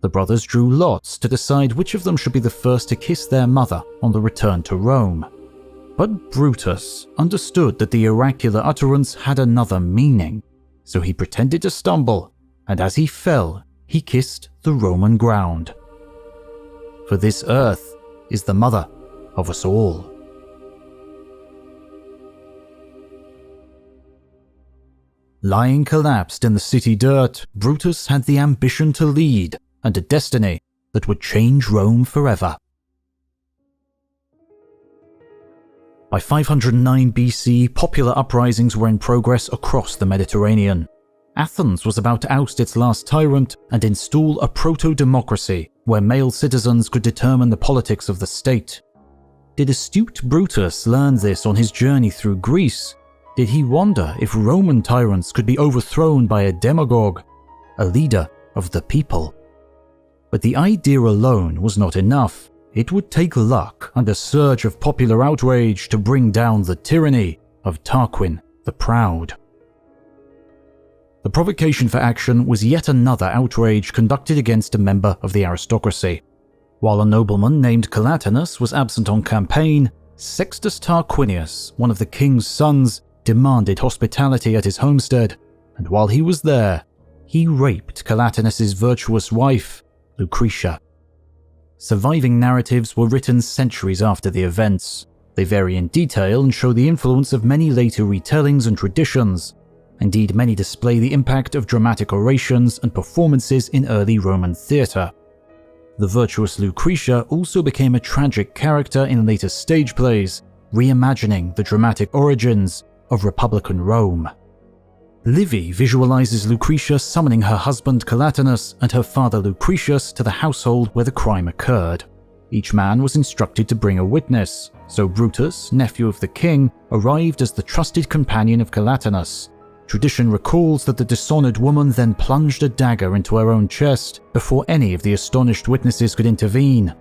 The brothers drew lots to decide which of them should be the first to kiss their mother on the return to Rome. But Brutus understood that the oracular utterance had another meaning, so he pretended to stumble, and as he fell, he kissed the Roman ground. For this earth is the mother of us all. Lying collapsed in the city dirt, Brutus had the ambition to lead and a destiny that would change Rome forever. By 509 BC, popular uprisings were in progress across the Mediterranean. Athens was about to oust its last tyrant and install a proto-democracy where male citizens could determine the politics of the state. Did astute Brutus learn this on his journey through Greece? Did he wonder if Roman tyrants could be overthrown by a demagogue, a leader of the people? But the idea alone was not enough. It would take luck and a surge of popular outrage to bring down the tyranny of Tarquin the Proud. The provocation for action was yet another outrage conducted against a member of the aristocracy. While a nobleman named Collatinus was absent on campaign, Sextus Tarquinius, one of the king's sons, demanded hospitality at his homestead, and while he was there, he raped Collatinus's virtuous wife, Lucretia. Surviving narratives were written centuries after the events. They vary in detail and show the influence of many later retellings and traditions. Indeed, many display the impact of dramatic orations and performances in early Roman theatre. The virtuous Lucretia also became a tragic character in later stage plays, reimagining the dramatic origins of Republican Rome. Livy visualizes Lucretia summoning her husband Collatinus and her father Lucretius to the household where the crime occurred. Each man was instructed to bring a witness, so Brutus, nephew of the king, arrived as the trusted companion of Collatinus. Tradition recalls that the dishonored woman then plunged a dagger into her own chest before any of the astonished witnesses could intervene.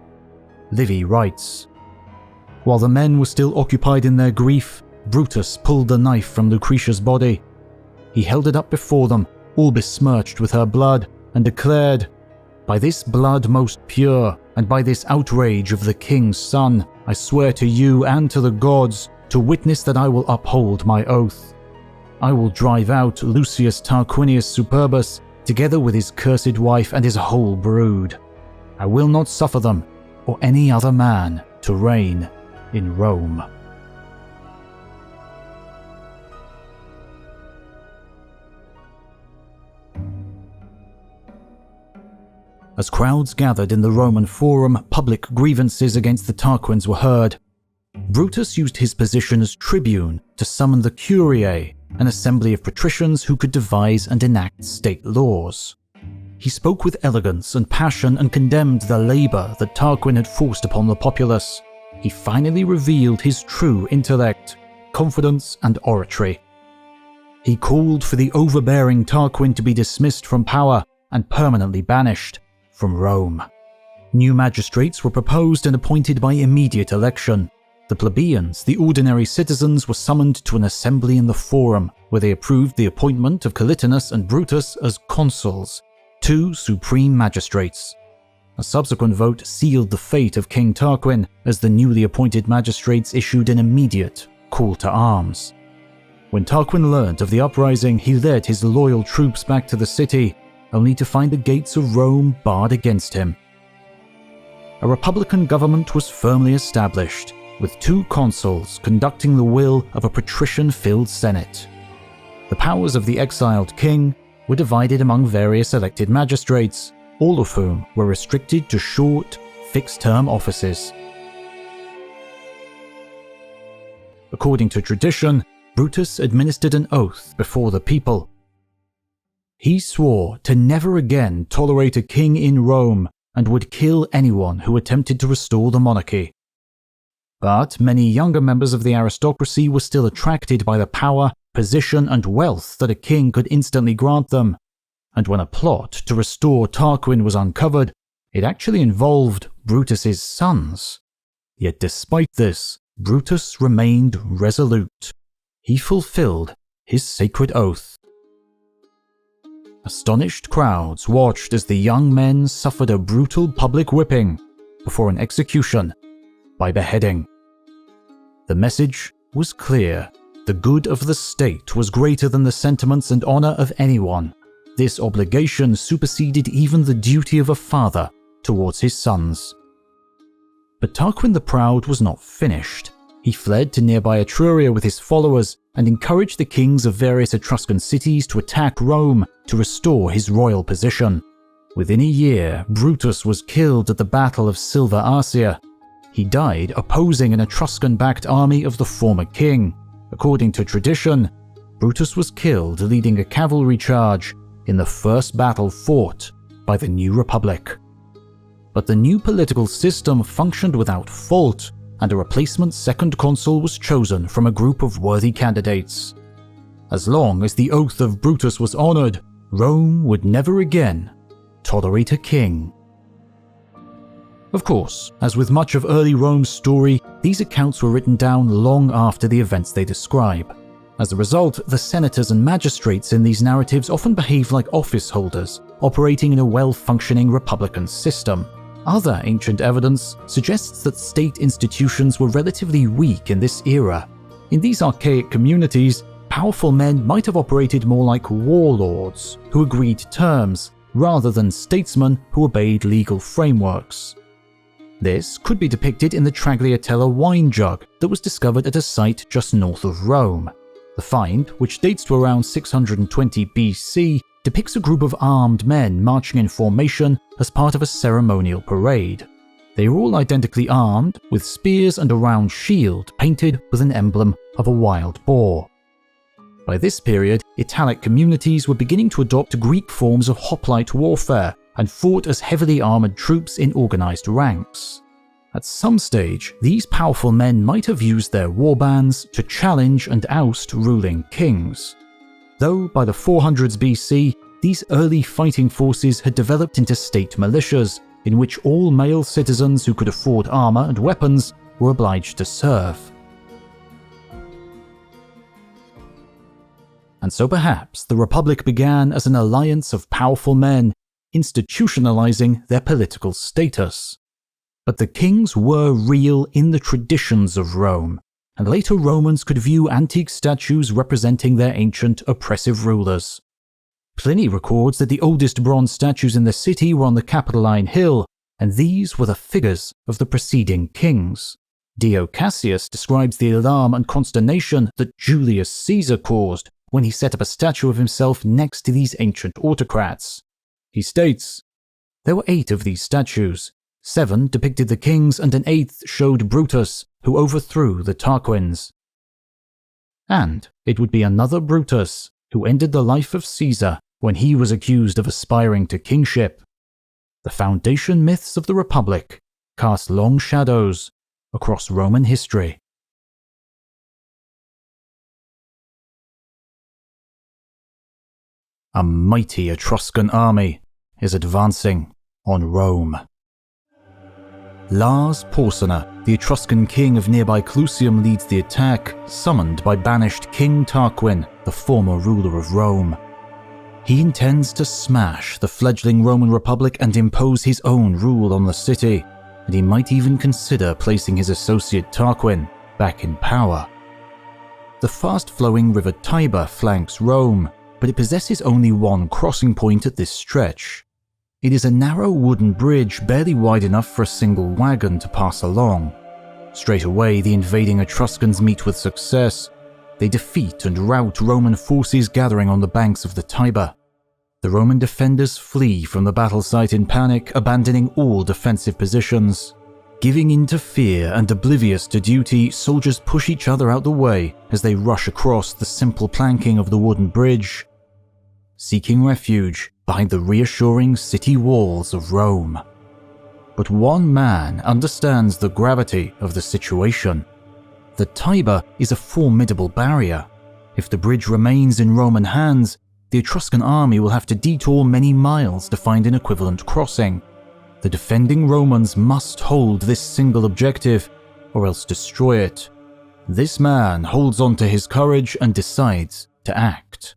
Livy writes, "While the men were still occupied in their grief, Brutus pulled the knife from Lucretia's body. He held it up before them, all besmirched with her blood, and declared, 'By this blood most pure, and by this outrage of the king's son, I swear to you and to the gods to witness that I will uphold my oath. I will drive out Lucius Tarquinius Superbus, together with his cursed wife and his whole brood. I will not suffer them, or any other man, to reign in Rome.'" As crowds gathered in the Roman Forum, public grievances against the Tarquins were heard. Brutus used his position as tribune to summon the Curiae, an assembly of patricians who could devise and enact state laws. He spoke with elegance and passion and condemned the labor that Tarquin had forced upon the populace. He finally revealed his true intellect, confidence, and oratory. He called for the overbearing Tarquin to be dismissed from power and permanently banished from Rome. New magistrates were proposed and appointed by immediate election. The plebeians, the ordinary citizens, were summoned to an assembly in the Forum, where they approved the appointment of Collatinus and Brutus as consuls, 2 supreme magistrates. A subsequent vote sealed the fate of King Tarquin, as the newly appointed magistrates issued an immediate call to arms. When Tarquin learned of the uprising, he led his loyal troops back to the city, only to find the gates of Rome barred against him. A republican government was firmly established, with 2 consuls conducting the will of a patrician-filled senate. The powers of the exiled king were divided among various elected magistrates, all of whom were restricted to short, fixed-term offices. According to tradition, Brutus administered an oath before the people. He swore to never again tolerate a king in Rome and would kill anyone who attempted to restore the monarchy. But many younger members of the aristocracy were still attracted by the power, position, and wealth that a king could instantly grant them, and when a plot to restore Tarquin was uncovered, it actually involved Brutus's sons. Yet despite this, Brutus remained resolute. He fulfilled his sacred oath. Astonished crowds watched as the young men suffered a brutal public whipping before an execution by beheading. The message was clear. The good of the state was greater than the sentiments and honor of anyone. This obligation superseded even the duty of a father towards his sons. But Tarquin the Proud was not finished. He fled to nearby Etruria with his followers and encouraged the kings of various Etruscan cities to attack Rome to restore his royal position. Within a year, Brutus was killed at the Battle of Silva Arsia. He died opposing an Etruscan-backed army of the former king. According to tradition, Brutus was killed leading a cavalry charge in the first battle fought by the new republic. But the new political system functioned without fault, and a replacement second consul was chosen from a group of worthy candidates. As long as the oath of Brutus was honored, Rome would never again tolerate a king. Of course, as with much of early Rome's story, these accounts were written down long after the events they describe. As a result, the senators and magistrates in these narratives often behave like office holders, operating in a well-functioning republican system. Other ancient evidence suggests that state institutions were relatively weak in this era. In these archaic communities, powerful men might have operated more like warlords who agreed terms, rather than statesmen who obeyed legal frameworks. This could be depicted in the Tragliatella wine jug that was discovered at a site just north of Rome. The find, which dates to around 620 BC, depicts a group of armed men marching in formation as part of a ceremonial parade. They are all identically armed, with spears and a round shield painted with an emblem of a wild boar. By this period, Italic communities were beginning to adopt Greek forms of hoplite warfare and fought as heavily armored troops in organized ranks. At some stage, these powerful men might have used their warbands to challenge and oust ruling kings. Though by the 400s BC, these early fighting forces had developed into state militias, in which all male citizens who could afford armor and weapons were obliged to serve. And so perhaps the Republic began as an alliance of powerful men, institutionalizing their political status. But the kings were real in the traditions of Rome, and later Romans could view antique statues representing their ancient oppressive rulers. Pliny records that the oldest bronze statues in the city were on the Capitoline Hill, and these were the figures of the preceding kings. Dio Cassius describes the alarm and consternation that Julius Caesar caused when he set up a statue of himself next to these ancient autocrats. He states, "There were 8 of these statues. 7 depicted the kings and an 8th showed Brutus, who overthrew the Tarquins." And it would be another Brutus who ended the life of Caesar when he was accused of aspiring to kingship. The foundation myths of the Republic cast long shadows across Roman history. A mighty Etruscan army is advancing on Rome. Lars Porsena, the Etruscan king of nearby Clusium, leads the attack, summoned by banished King Tarquin, the former ruler of Rome. He intends to smash the fledgling Roman Republic and impose his own rule on the city, and he might even consider placing his associate Tarquin back in power. The fast-flowing river Tiber flanks Rome, but it possesses only one crossing point at this stretch. It is a narrow wooden bridge barely wide enough for a single wagon to pass along. Straight away, the invading Etruscans meet with success. They defeat and rout Roman forces gathering on the banks of the Tiber. The Roman defenders flee from the battle site in panic, abandoning all defensive positions. Giving in to fear and oblivious to duty, soldiers push each other out the way as they rush across the simple planking of the wooden bridge, seeking refuge behind the reassuring city walls of Rome. But one man understands the gravity of the situation. The Tiber is a formidable barrier. If the bridge remains in Roman hands, the Etruscan army will have to detour many miles to find an equivalent crossing. The defending Romans must hold this single objective, or else destroy it. This man holds on to his courage and decides to act.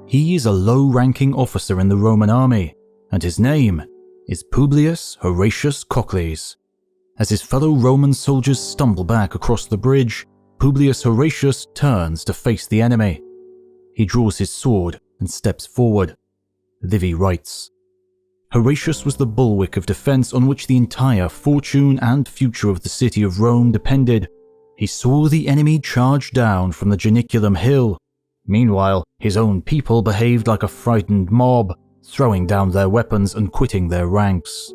He is a low-ranking officer in the Roman army, and his name is Publius Horatius Cocles. As his fellow Roman soldiers stumble back across the bridge, Publius Horatius turns to face the enemy. He draws his sword and steps forward. Livy writes, Horatius was the bulwark of defense on which the entire fortune and future of the city of Rome depended. He saw the enemy charge down from the Janiculum Hill. Meanwhile, his own people behaved like a frightened mob, throwing down their weapons and quitting their ranks.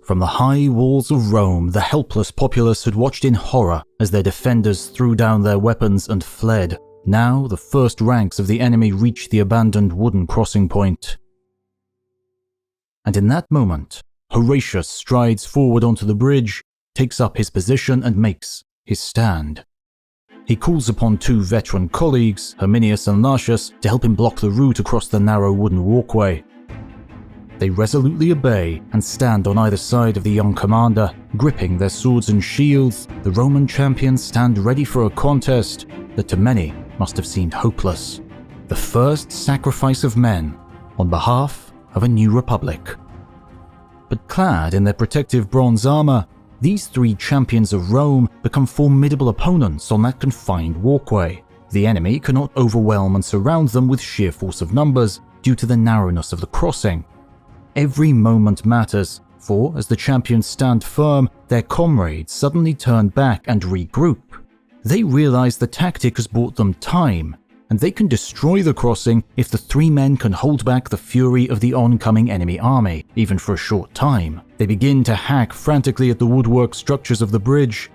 From the high walls of Rome, the helpless populace had watched in horror as their defenders threw down their weapons and fled. Now, the first ranks of the enemy reached the abandoned wooden crossing point. And in that moment, Horatius strides forward onto the bridge, takes up his position and makes his stand. He calls upon two veteran colleagues, Herminius and Lartius, to help him block the route across the narrow wooden walkway. They resolutely obey and stand on either side of the young commander. Gripping their swords and shields, the Roman champions stand ready for a contest that to many must have seemed hopeless. The first sacrifice of men on behalf of a new republic. But clad in their protective bronze armor, these three champions of Rome become formidable opponents on that confined walkway. The enemy cannot overwhelm and surround them with sheer force of numbers due to the narrowness of the crossing. Every moment matters, for as the champions stand firm, their comrades suddenly turn back and regroup. They realize the tactic has bought them time, and they can destroy the crossing if the three men can hold back the fury of the oncoming enemy army, even for a short time. They begin to hack frantically at the woodwork structures of the bridge.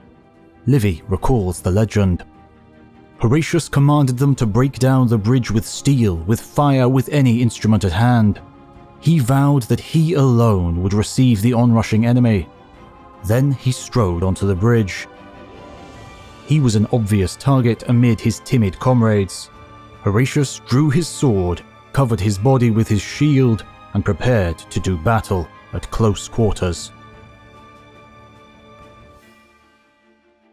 Livy recalls the legend. Horatius commanded them to break down the bridge with steel, with fire, with any instrument at hand. He vowed that he alone would receive the onrushing enemy. Then he strode onto the bridge. He was an obvious target amid his timid comrades. Horatius drew his sword, covered his body with his shield, and prepared to do battle at close quarters.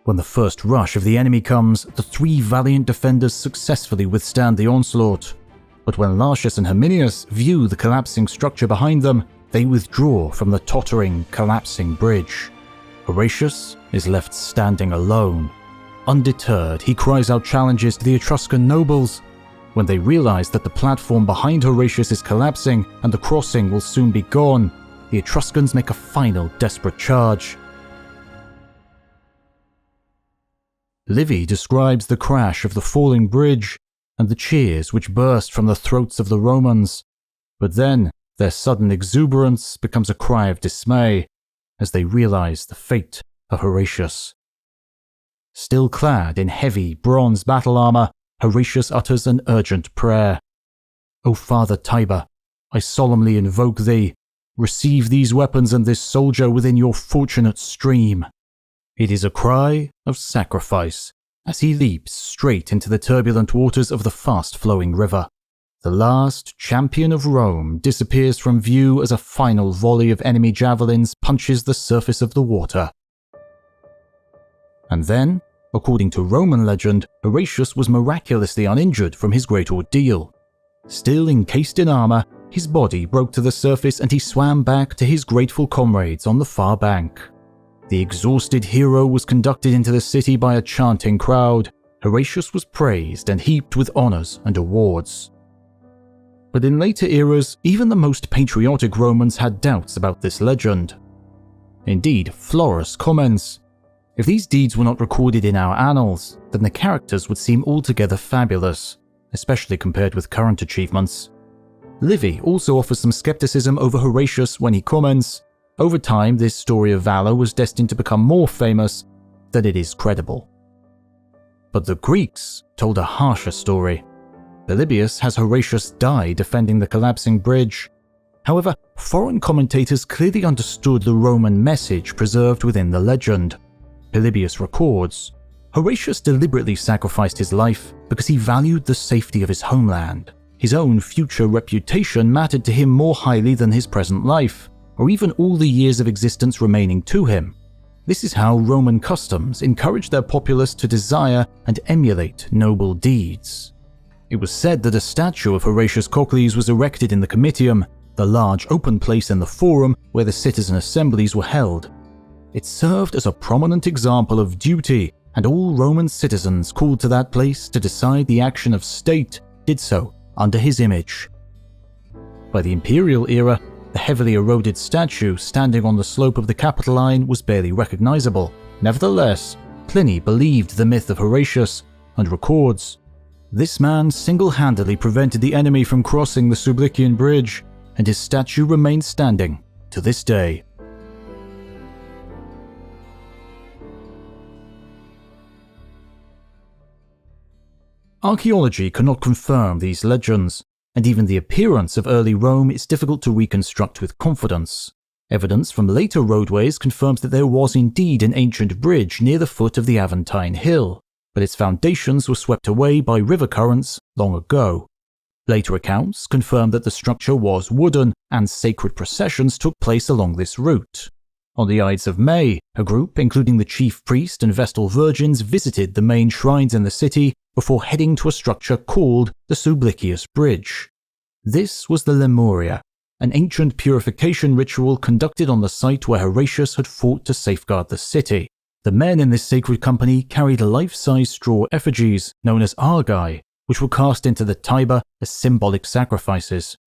When the first rush of the enemy comes, the three valiant defenders successfully withstand the onslaught. But when Lartius and Herminius view the collapsing structure behind them, they withdraw from the tottering, collapsing bridge. Horatius is left standing alone. Undeterred, he cries out challenges to the Etruscan nobles. When they realize that the platform behind Horatius is collapsing and the crossing will soon be gone, the Etruscans make a final desperate charge. Livy describes the crash of the falling bridge and the cheers which burst from the throats of the Romans. But then, their sudden exuberance becomes a cry of dismay as they realize the fate of Horatius. Still clad in heavy bronze battle armor, Horatius utters an urgent prayer. O Father Tiber, I solemnly invoke thee, receive these weapons and this soldier within your fortunate stream. It is a cry of sacrifice as he leaps straight into the turbulent waters of the fast-flowing river. The last champion of Rome disappears from view as a final volley of enemy javelins punches the surface of the water. And then, according to Roman legend, Horatius was miraculously uninjured from his great ordeal. Still encased in armor, his body broke to the surface and he swam back to his grateful comrades on the far bank. The exhausted hero was conducted into the city by a chanting crowd. Horatius was praised and heaped with honors and awards. But in later eras, even the most patriotic Romans had doubts about this legend. Indeed, Florus comments, if these deeds were not recorded in our annals, then the characters would seem altogether fabulous, especially compared with current achievements. Livy also offers some skepticism over Horatius when he comments, Over time, this story of valor was destined to become more famous than it is credible. But the Greeks told a harsher story. Polybius has Horatius die defending the collapsing bridge. However, foreign commentators clearly understood the Roman message preserved within the legend. Polybius records, Horatius deliberately sacrificed his life because he valued the safety of his homeland. His own future reputation mattered to him more highly than his present life, or even all the years of existence remaining to him. This is how Roman customs encouraged their populace to desire and emulate noble deeds. It was said that a statue of Horatius Cocles was erected in the Comitium, the large open place in the Forum where the citizen assemblies were held. It served as a prominent example of duty, and all Roman citizens called to that place to decide the action of state did so under his image. By the imperial era, the heavily eroded statue standing on the slope of the Capitoline was barely recognizable. Nevertheless, Pliny believed the myth of Horatius and records, this man single-handedly prevented the enemy from crossing the Sublician Bridge, and his statue remains standing to this day. Archaeology cannot confirm these legends, and even the appearance of early Rome is difficult to reconstruct with confidence. Evidence from later roadways confirms that there was indeed an ancient bridge near the foot of the Aventine Hill, but its foundations were swept away by river currents long ago. Later accounts confirm that the structure was wooden and sacred processions took place along this route. On the Ides of May, a group, including the chief priest and Vestal virgins, visited the main shrines in the city before heading to a structure called the Sublicius Bridge. This was the Lemuria, an ancient purification ritual conducted on the site where Horatius had fought to safeguard the city. The men in this sacred company carried life-size straw effigies known as argi, which were cast into the Tiber as symbolic sacrifices.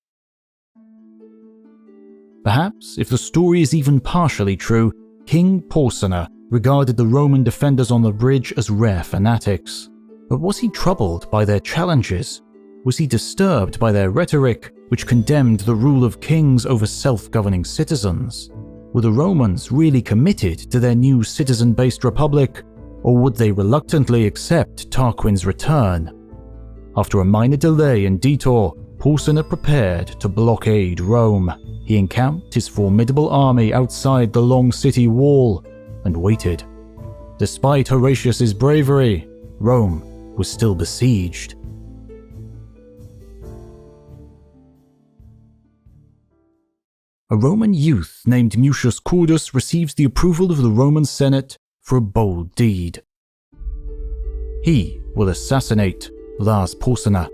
Perhaps, if the story is even partially true, King Porsena regarded the Roman defenders on the bridge as rare fanatics. But was he troubled by their challenges? Was he disturbed by their rhetoric, which condemned the rule of kings over self-governing citizens? Were the Romans really committed to their new citizen-based republic, or would they reluctantly accept Tarquin's return? After a minor delay and detour, Porsena prepared to blockade Rome. He encamped his formidable army outside the long city wall and waited. Despite Horatius's bravery, Rome was still besieged. A Roman youth named Mucius Cordus receives the approval of the Roman Senate for a bold deed. He will assassinate Lars Porsena.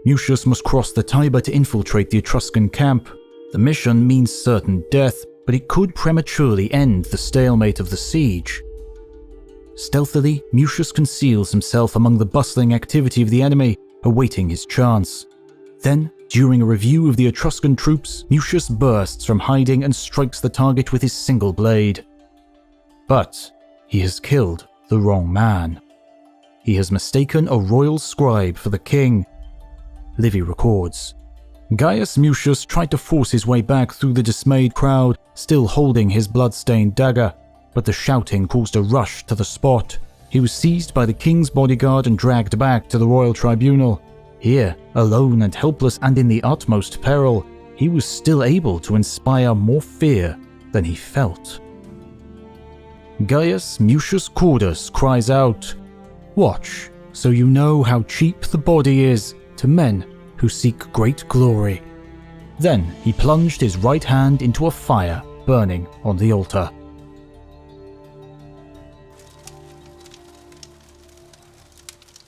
Mucius must cross the Tiber to infiltrate the Etruscan camp. The mission means certain death, but it could prematurely end the stalemate of the siege. Stealthily, Mucius conceals himself among the bustling activity of the enemy, awaiting his chance. Then, during a review of the Etruscan troops, Mucius bursts from hiding and strikes the target with his single blade. But he has killed the wrong man. He has mistaken a royal scribe for the king. Livy records, Gaius Mucius tried to force his way back through the dismayed crowd, still holding his blood-stained dagger, but the shouting caused a rush to the spot. He was seized by the king's bodyguard and dragged back to the royal tribunal. Here, alone and helpless and in the utmost peril, he was still able to inspire more fear than he felt. Gaius Mucius Cordus cries out, "Watch, so you know how cheap the body is to men who seek great glory." Then he plunged his right hand into a fire burning on the altar.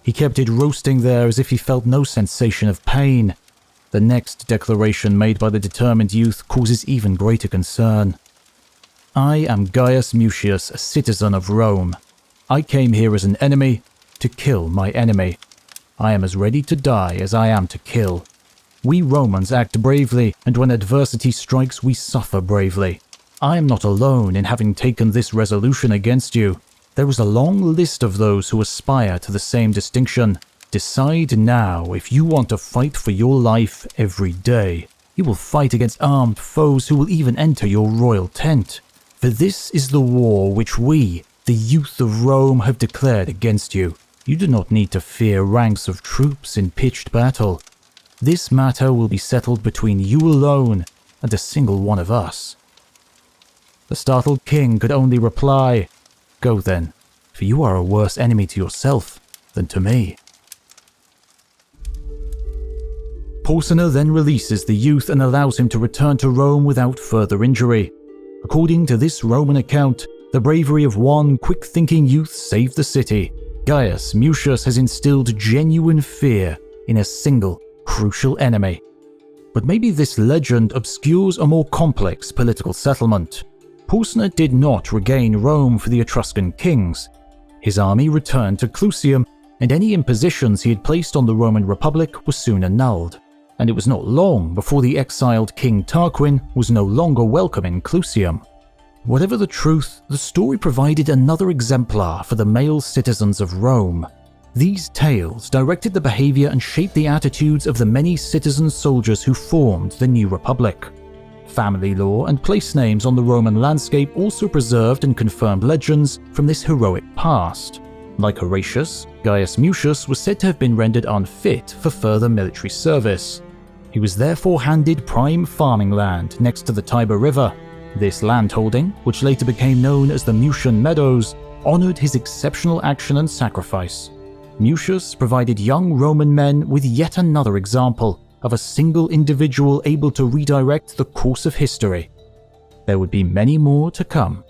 He kept it roasting there as if he felt no sensation of pain. The next declaration made by the determined youth causes even greater concern. "I am Gaius Mucius, a citizen of Rome. I came here as an enemy to kill my enemy. I am as ready to die as I am to kill. We Romans act bravely, and when adversity strikes, we suffer bravely. I am not alone in having taken this resolution against you. There is a long list of those who aspire to the same distinction. Decide now if you want to fight for your life every day. You will fight against armed foes who will even enter your royal tent. For this is the war which we, the youth of Rome, have declared against you. You do not need to fear ranks of troops in pitched battle. This matter will be settled between you alone and a single one of us." The startled king could only reply, "Go then, for you are a worse enemy to yourself than to me." Porsena then releases the youth and allows him to return to Rome without further injury. According to this Roman account, the bravery of one quick-thinking youth saved the city. Gaius Mucius has instilled genuine fear in a single, crucial enemy. But maybe this legend obscures a more complex political settlement. Porsena did not regain Rome for the Etruscan kings. His army returned to Clusium, and any impositions he had placed on the Roman Republic were soon annulled. And it was not long before the exiled King Tarquin was no longer welcome in Clusium. Whatever the truth, the story provided another exemplar for the male citizens of Rome. These tales directed the behavior and shaped the attitudes of the many citizen soldiers who formed the new republic. Family lore and place names on the Roman landscape also preserved and confirmed legends from this heroic past. Like Horatius, Gaius Mucius was said to have been rendered unfit for further military service. He was therefore handed prime farming land next to the Tiber River. This landholding, which later became known as the Mucian Meadows, honored his exceptional action and sacrifice. Mucius provided young Roman men with yet another example of a single individual able to redirect the course of history. There would be many more to come.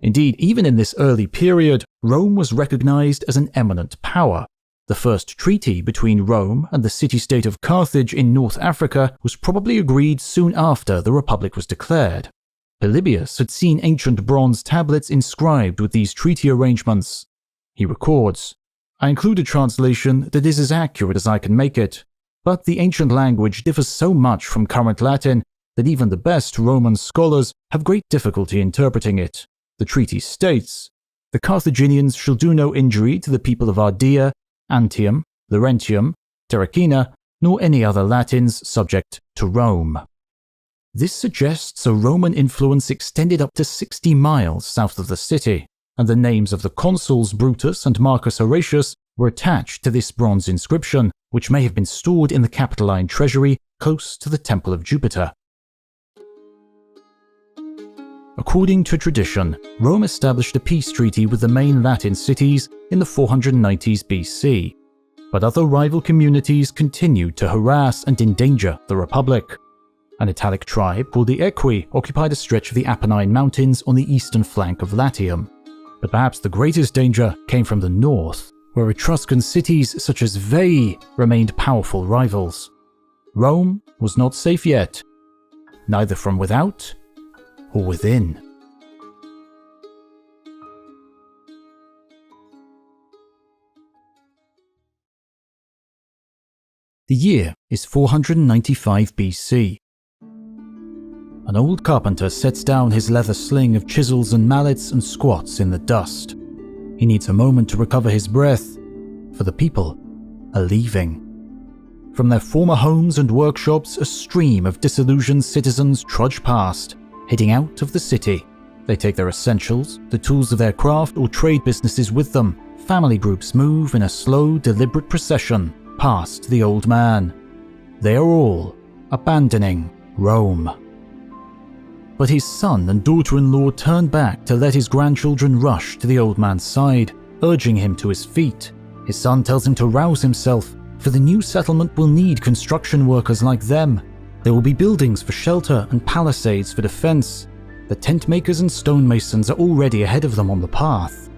Indeed, even in this early period, Rome was recognized as an eminent power. The first treaty between Rome and the city-state of Carthage in North Africa was probably agreed soon after the Republic was declared. Polybius had seen ancient bronze tablets inscribed with these treaty arrangements. He records, "I include a translation that is as accurate as I can make it, but the ancient language differs so much from current Latin that even the best Roman scholars have great difficulty interpreting it. The treaty states, 'The Carthaginians shall do no injury to the people of Ardea, Antium, Laurentium, Terracina, nor any other Latins subject to Rome.' This suggests a Roman influence extended up to 60 miles south of the city, and the names of the consuls Brutus and Marcus Horatius were attached to this bronze inscription, which may have been stored in the Capitoline treasury close to the Temple of Jupiter. According to tradition, Rome established a peace treaty with the main Latin cities in the 490s BC, but other rival communities continued to harass and endanger the Republic. An Italic tribe called the Equi occupied a stretch of the Apennine Mountains on the eastern flank of Latium. But perhaps the greatest danger came from the north, where Etruscan cities such as Veii remained powerful rivals. Rome was not safe yet, neither from without or within. The year is 495 BC. An old carpenter sets down his leather sling of chisels and mallets and squats in the dust. He needs a moment to recover his breath, for the people are leaving. From their former homes and workshops, a stream of disillusioned citizens trudge past, heading out of the city. They take their essentials, the tools of their craft or trade businesses with them. Family groups move in a slow, deliberate procession past the old man. They are all abandoning Rome. But his son and daughter-in-law turn back to let his grandchildren rush to the old man's side, urging him to his feet. His son tells him to rouse himself, for the new settlement will need construction workers like them. There will be buildings for shelter and palisades for defense. The tent makers and stonemasons are already ahead of them on the path.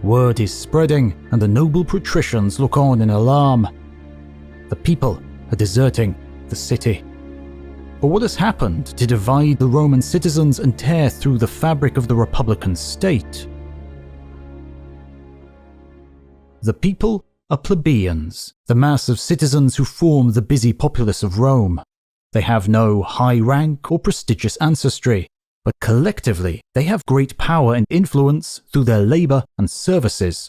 Word is spreading, and the noble patricians look on in alarm. The people are deserting the city. But what has happened to divide the Roman citizens and tear through the fabric of the Republican state? The people are plebeians, the mass of citizens who form the busy populace of Rome. They have no high rank or prestigious ancestry, but collectively they have great power and influence through their labor and services.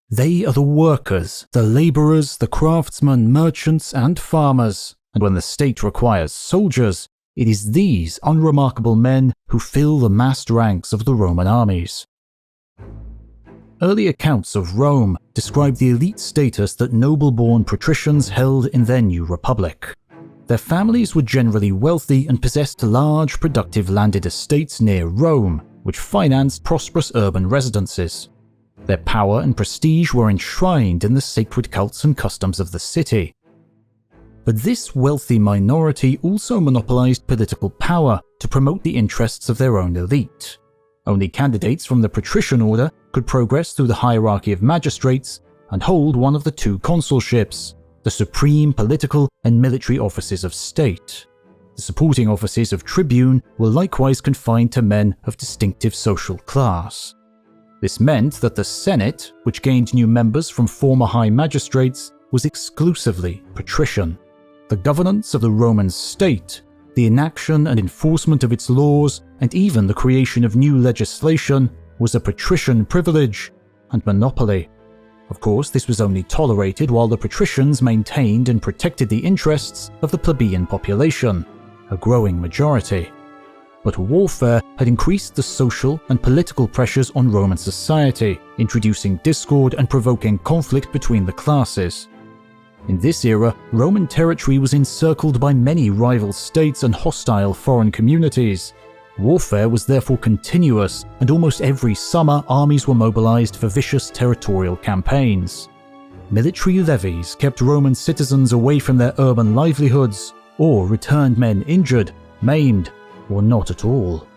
They are the workers, the laborers, the craftsmen, merchants, and farmers, and when the state requires soldiers, it is these unremarkable men who fill the massed ranks of the Roman armies. Early accounts of Rome describe the elite status that noble-born patricians held in their new republic. Their families were generally wealthy and possessed large, productive landed estates near Rome, which financed prosperous urban residences. Their power and prestige were enshrined in the sacred cults and customs of the city. But this wealthy minority also monopolized political power to promote the interests of their own elite. Only candidates from the patrician order could progress through the hierarchy of magistrates and hold one of the two consulships, the supreme political and military offices of state. The supporting offices of tribune were likewise confined to men of distinctive social class. This meant that the Senate, which gained new members from former high magistrates, was exclusively patrician. The governance of the Roman state, the enaction and enforcement of its laws, and even the creation of new legislation was a patrician privilege and monopoly. Of course, this was only tolerated while the patricians maintained and protected the interests of the plebeian population, a growing majority. But warfare had increased the social and political pressures on Roman society, introducing discord and provoking conflict between the classes. In this era, Roman territory was encircled by many rival states and hostile foreign communities. Warfare was therefore continuous, and almost every summer armies were mobilized for vicious territorial campaigns. Military levies kept Roman citizens away from their urban livelihoods, or returned men injured, maimed, or not at all.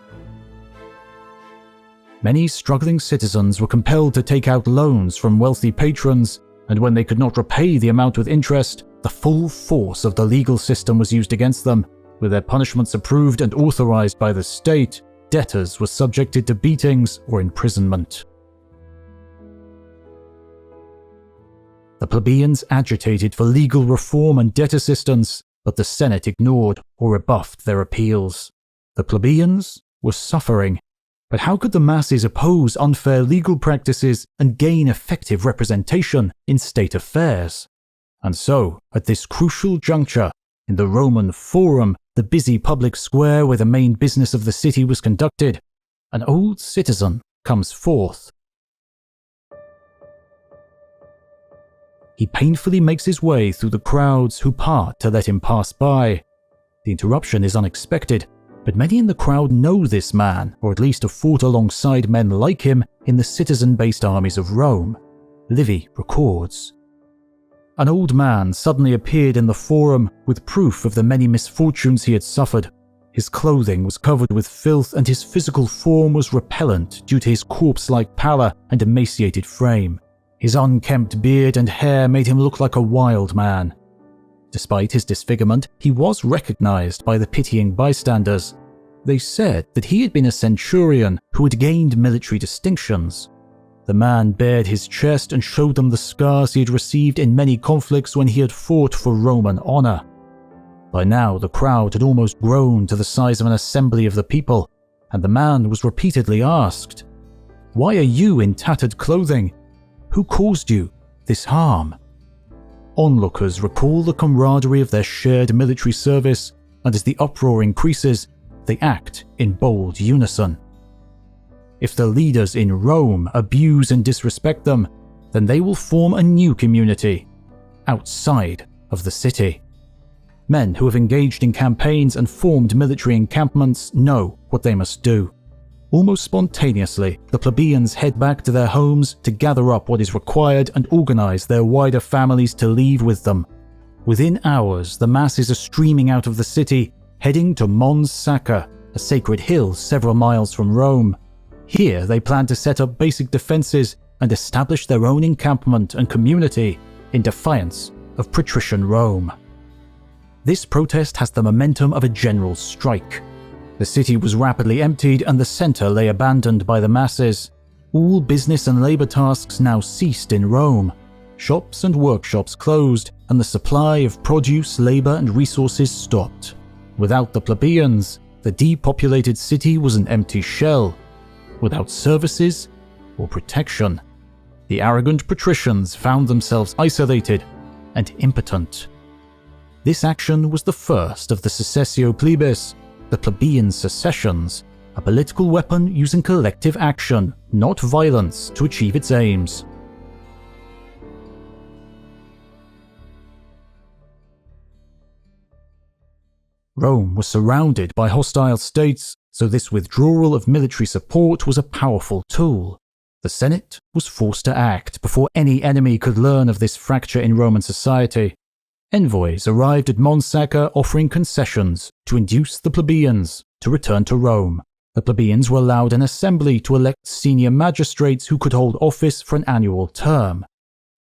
Many struggling citizens were compelled to take out loans from wealthy patrons, and when they could not repay the amount with interest, the full force of the legal system was used against them. With their punishments approved and authorized by the state, debtors were subjected to beatings or imprisonment. The plebeians agitated for legal reform and debt assistance, but the Senate ignored or rebuffed their appeals. The plebeians were suffering, but how could the masses oppose unfair legal practices and gain effective representation in state affairs? And so, at this crucial juncture, in the Roman Forum, the busy public square where the main business of the city was conducted, an old citizen comes forth. He painfully makes his way through the crowds who part to let him pass by. The interruption is unexpected, but many in the crowd know this man, or at least have fought alongside men like him in the citizen-based armies of Rome. Livy records. An old man suddenly appeared in the forum with proof of the many misfortunes he had suffered. His clothing was covered with filth and his physical form was repellent due to his corpse-like pallor and emaciated frame. His unkempt beard and hair made him look like a wild man. Despite his disfigurement, he was recognized by the pitying bystanders. They said that he had been a centurion who had gained military distinctions. The man bared his chest and showed them the scars he had received in many conflicts when he had fought for Roman honor. By now, the crowd had almost grown to the size of an assembly of the people, and the man was repeatedly asked, "Why are you in tattered clothing? Who caused you this harm?" Onlookers recall the camaraderie of their shared military service, and as the uproar increases, they act in bold unison. If the leaders in Rome abuse and disrespect them, then they will form a new community outside of the city. Men who have engaged in campaigns and formed military encampments know what they must do. Almost spontaneously, the plebeians head back to their homes to gather up what is required and organize their wider families to leave with them. Within hours, the masses are streaming out of the city, heading to Mons Sacer, a sacred hill several miles from Rome. Here, they plan to set up basic defenses and establish their own encampment and community in defiance of patrician Rome. This protest has the momentum of a general strike. The city was rapidly emptied and the center lay abandoned by the masses. All business and labor tasks now ceased in Rome. Shops and workshops closed, and the supply of produce, labor, and resources stopped. Without the plebeians, the depopulated city was an empty shell, without services or protection. The arrogant patricians found themselves isolated and impotent. This action was the first of the Secessio Plebis, the plebeian secessions, a political weapon using collective action, not violence, to achieve its aims. Rome was surrounded by hostile states, so this withdrawal of military support was a powerful tool. The Senate was forced to act before any enemy could learn of this fracture in Roman society. Envoys arrived at Mons Sacer offering concessions to induce the plebeians to return to Rome. The plebeians were allowed an assembly to elect senior magistrates who could hold office for an annual term.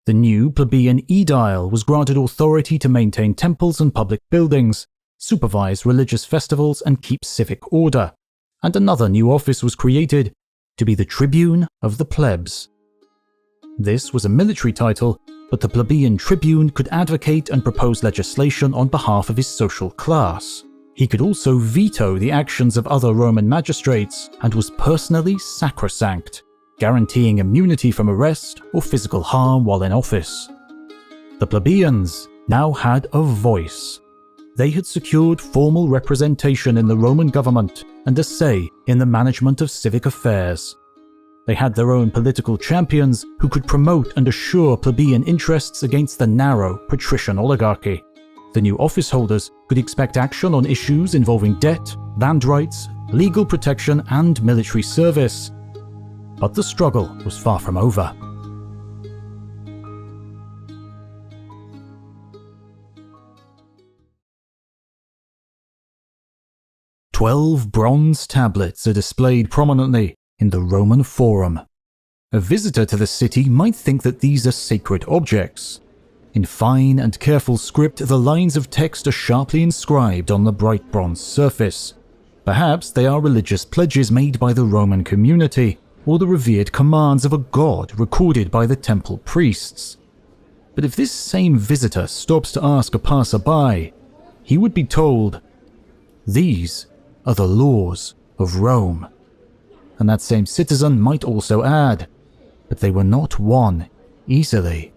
The new plebeian aedile was granted authority to maintain temples and public buildings, supervise religious festivals and keep civic order, and another new office was created to be the tribune of the plebs. This was a military title, but the plebeian tribune could advocate and propose legislation on behalf of his social class. He could also veto the actions of other Roman magistrates and was personally sacrosanct, guaranteeing immunity from arrest or physical harm while in office. The plebeians now had a voice. They had secured formal representation in the Roman government and a say in the management of civic affairs. They had their own political champions who could promote and assure plebeian interests against the narrow patrician oligarchy. The new office holders could expect action on issues involving debt, land rights, legal protection, and military service. But the struggle was far from over. "12 bronze tablets are displayed prominently in the Roman Forum. A visitor to the city might think that these are sacred objects. In fine and careful script, the lines of text are sharply inscribed on the bright bronze surface. Perhaps they are religious pledges made by the Roman community, or the revered commands of a god recorded by the temple priests. But if this same visitor stops to ask a passerby, he would be told, "These are the laws of Rome." And that same citizen might also add, "But they were not won easily."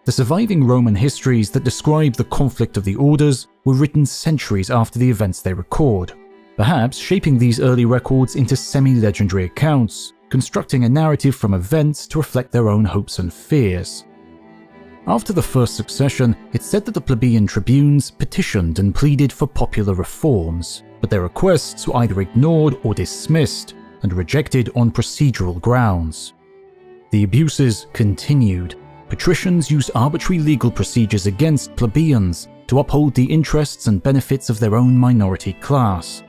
The surviving Roman histories that describe the conflict of the orders were written centuries after the events they record, perhaps shaping these early records into semi-legendary accounts, constructing a narrative from events to reflect their own hopes and fears. After the first succession, it's said that the plebeian tribunes petitioned and pleaded for popular reforms, but their requests were either ignored or dismissed, and rejected on procedural grounds. The abuses continued. Patricians used arbitrary legal procedures against plebeians to uphold the interests and benefits of their own minority class,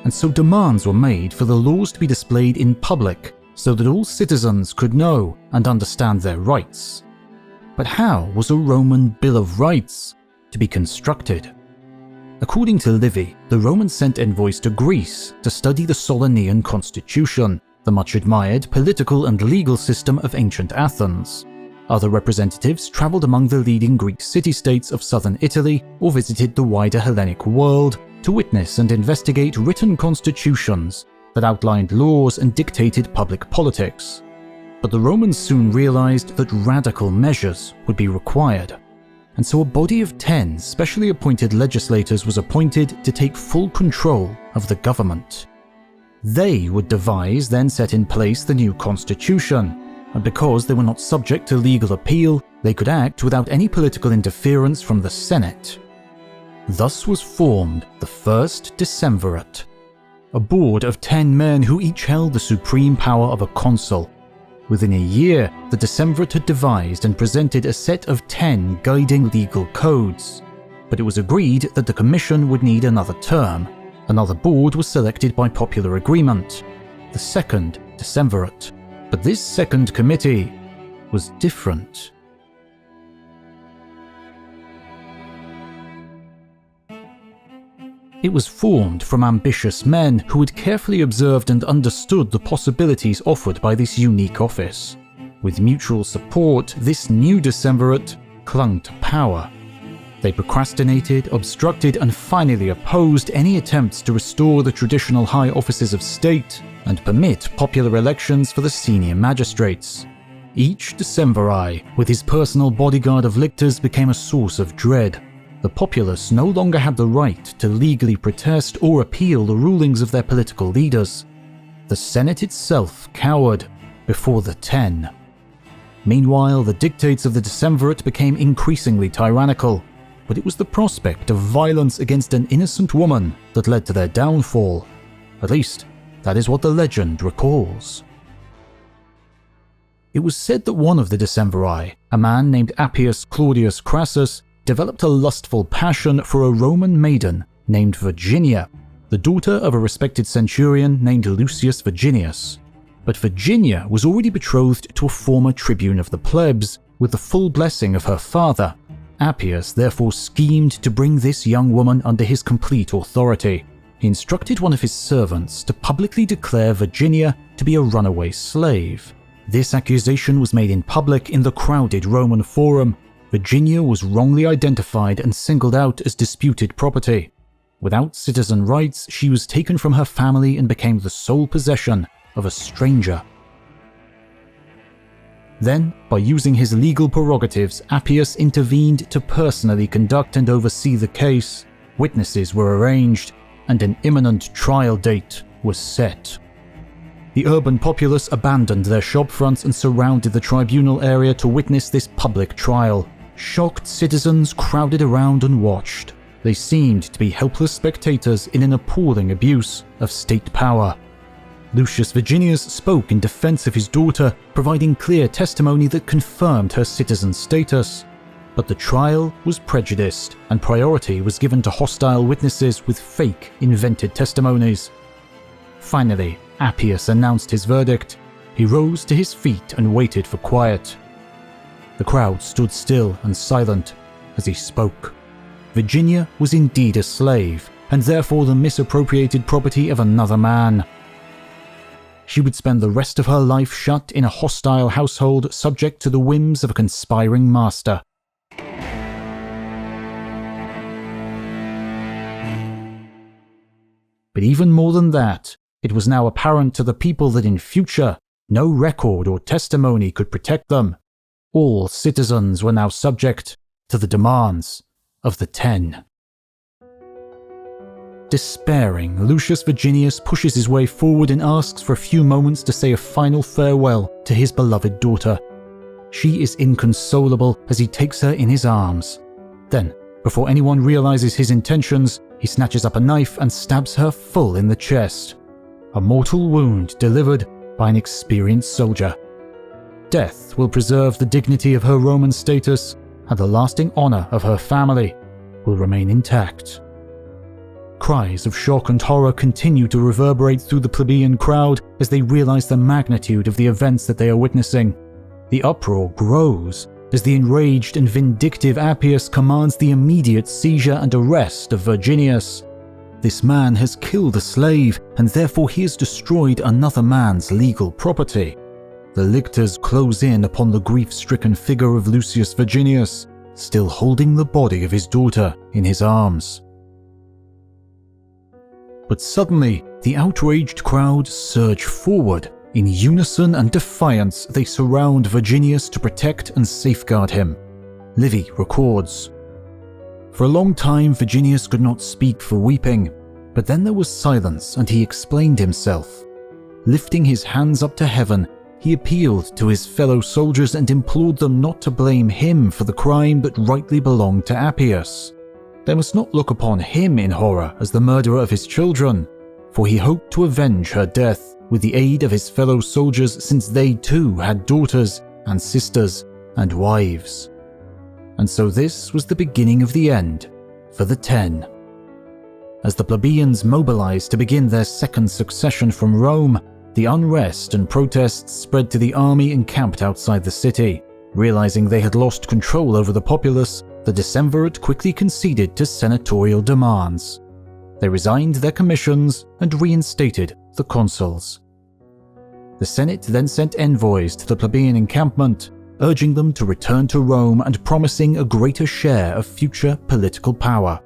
and so demands were made for the laws to be displayed in public so that all citizens could know and understand their rights. But how was a Roman Bill of Rights to be constructed? According to Livy, the Romans sent envoys to Greece to study the Solonian constitution, the much-admired political and legal system of ancient Athens. Other representatives travelled among the leading Greek city-states of southern Italy or visited the wider Hellenic world to witness and investigate written constitutions that outlined laws and dictated public politics. But the Romans soon realized that radical measures would be required, and so a body of 10 specially appointed legislators was appointed to take full control of the government. They would devise, then set in place the new constitution, and because they were not subject to legal appeal, they could act without any political interference from the Senate. Thus was formed the first decemvirate, a board of 10 men who each held the supreme power of a consul. Within a year, the decemvirate had devised and presented a set of 10 guiding legal codes, but it was agreed that the commission would need another term. Another board was selected by popular agreement, the second decemvirate. But this second committee was different. It was formed from ambitious men who had carefully observed and understood the possibilities offered by this unique office. With mutual support, this new decemvirate clung to power. They procrastinated, obstructed, and finally opposed any attempts to restore the traditional high offices of state and permit popular elections for the senior magistrates. Each Decemviri, with his personal bodyguard of lictors, became a source of dread. The populace no longer had the right to legally protest or appeal the rulings of their political leaders. The Senate itself cowered before the 10. Meanwhile, the dictates of the Decemvirate became increasingly tyrannical, but it was the prospect of violence against an innocent woman that led to their downfall. At least, that is what the legend recalls. It was said that one of the Decemviri, a man named Appius Claudius Crassus, developed a lustful passion for a Roman maiden named Virginia, the daughter of a respected centurion named Lucius Virginius. But Virginia was already betrothed to a former tribune of the plebs, with the full blessing of her father. Appius therefore schemed to bring this young woman under his complete authority. He instructed one of his servants to publicly declare Virginia to be a runaway slave. This accusation was made in public in the crowded Roman Forum. Virginia was wrongly identified and singled out as disputed property. Without citizen rights, she was taken from her family and became the sole possession of a stranger. Then, by using his legal prerogatives, Appius intervened to personally conduct and oversee the case. Witnesses were arranged, and an imminent trial date was set. The urban populace abandoned their shopfronts and surrounded the tribunal area to witness this public trial. Shocked citizens crowded around and watched. They seemed to be helpless spectators in an appalling abuse of state power. Lucius Virginius spoke in defense of his daughter, providing clear testimony that confirmed her citizen status. But the trial was prejudiced, and priority was given to hostile witnesses with fake, invented testimonies. Finally, Appius announced his verdict. He rose to his feet and waited for quiet. The crowd stood still and silent as he spoke. Virginia was indeed a slave, and therefore the misappropriated property of another man. She would spend the rest of her life shut in a hostile household, subject to the whims of a conspiring master. But even more than that, it was now apparent to the people that in future, no record or testimony could protect them. All citizens were now subject to the demands of the 10. Despairing, Lucius Virginius pushes his way forward and asks for a few moments to say a final farewell to his beloved daughter. She is inconsolable as he takes her in his arms. Then, before anyone realizes his intentions, he snatches up a knife and stabs her full in the chest. A mortal wound delivered by an experienced soldier. Death will preserve the dignity of her Roman status, and the lasting honor of her family will remain intact. Cries of shock and horror continue to reverberate through the plebeian crowd as they realize the magnitude of the events that they are witnessing. The uproar grows as the enraged and vindictive Appius commands the immediate seizure and arrest of Virginius. This man has killed a slave, and therefore he has destroyed another man's legal property. The lictors close in upon the grief-stricken figure of Lucius Virginius, still holding the body of his daughter in his arms. But suddenly, the outraged crowd surge forward. In unison and defiance, they surround Virginius to protect and safeguard him. Livy records, "For a long time Virginius could not speak for weeping, but then there was silence and he explained himself. Lifting his hands up to heaven, he appealed to his fellow soldiers and implored them not to blame him for the crime that rightly belonged to Appius. They must not look upon him in horror as the murderer of his children, for he hoped to avenge her death with the aid of his fellow soldiers, since they too had daughters and sisters and wives. And so this was the beginning of the end for the 10. As the plebeians mobilized to begin their second succession from Rome, the unrest and protests spread to the army encamped outside the city. Realizing they had lost control over the populace, the Decemvirate quickly conceded to senatorial demands. They resigned their commissions and reinstated the consuls. The Senate then sent envoys to the plebeian encampment, urging them to return to Rome and promising a greater share of future political power.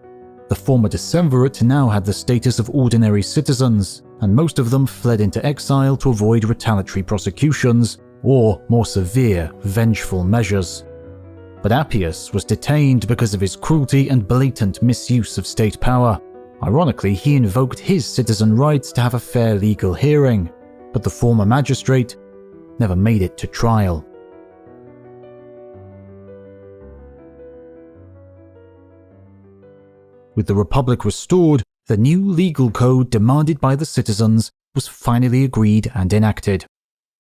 The former Decemvirate now had the status of ordinary citizens, and most of them fled into exile to avoid retaliatory prosecutions or more severe, vengeful measures. But Appius was detained because of his cruelty and blatant misuse of state power. Ironically, he invoked his citizen rights to have a fair legal hearing, but the former magistrate never made it to trial. With the Republic restored, the new legal code demanded by the citizens was finally agreed and enacted.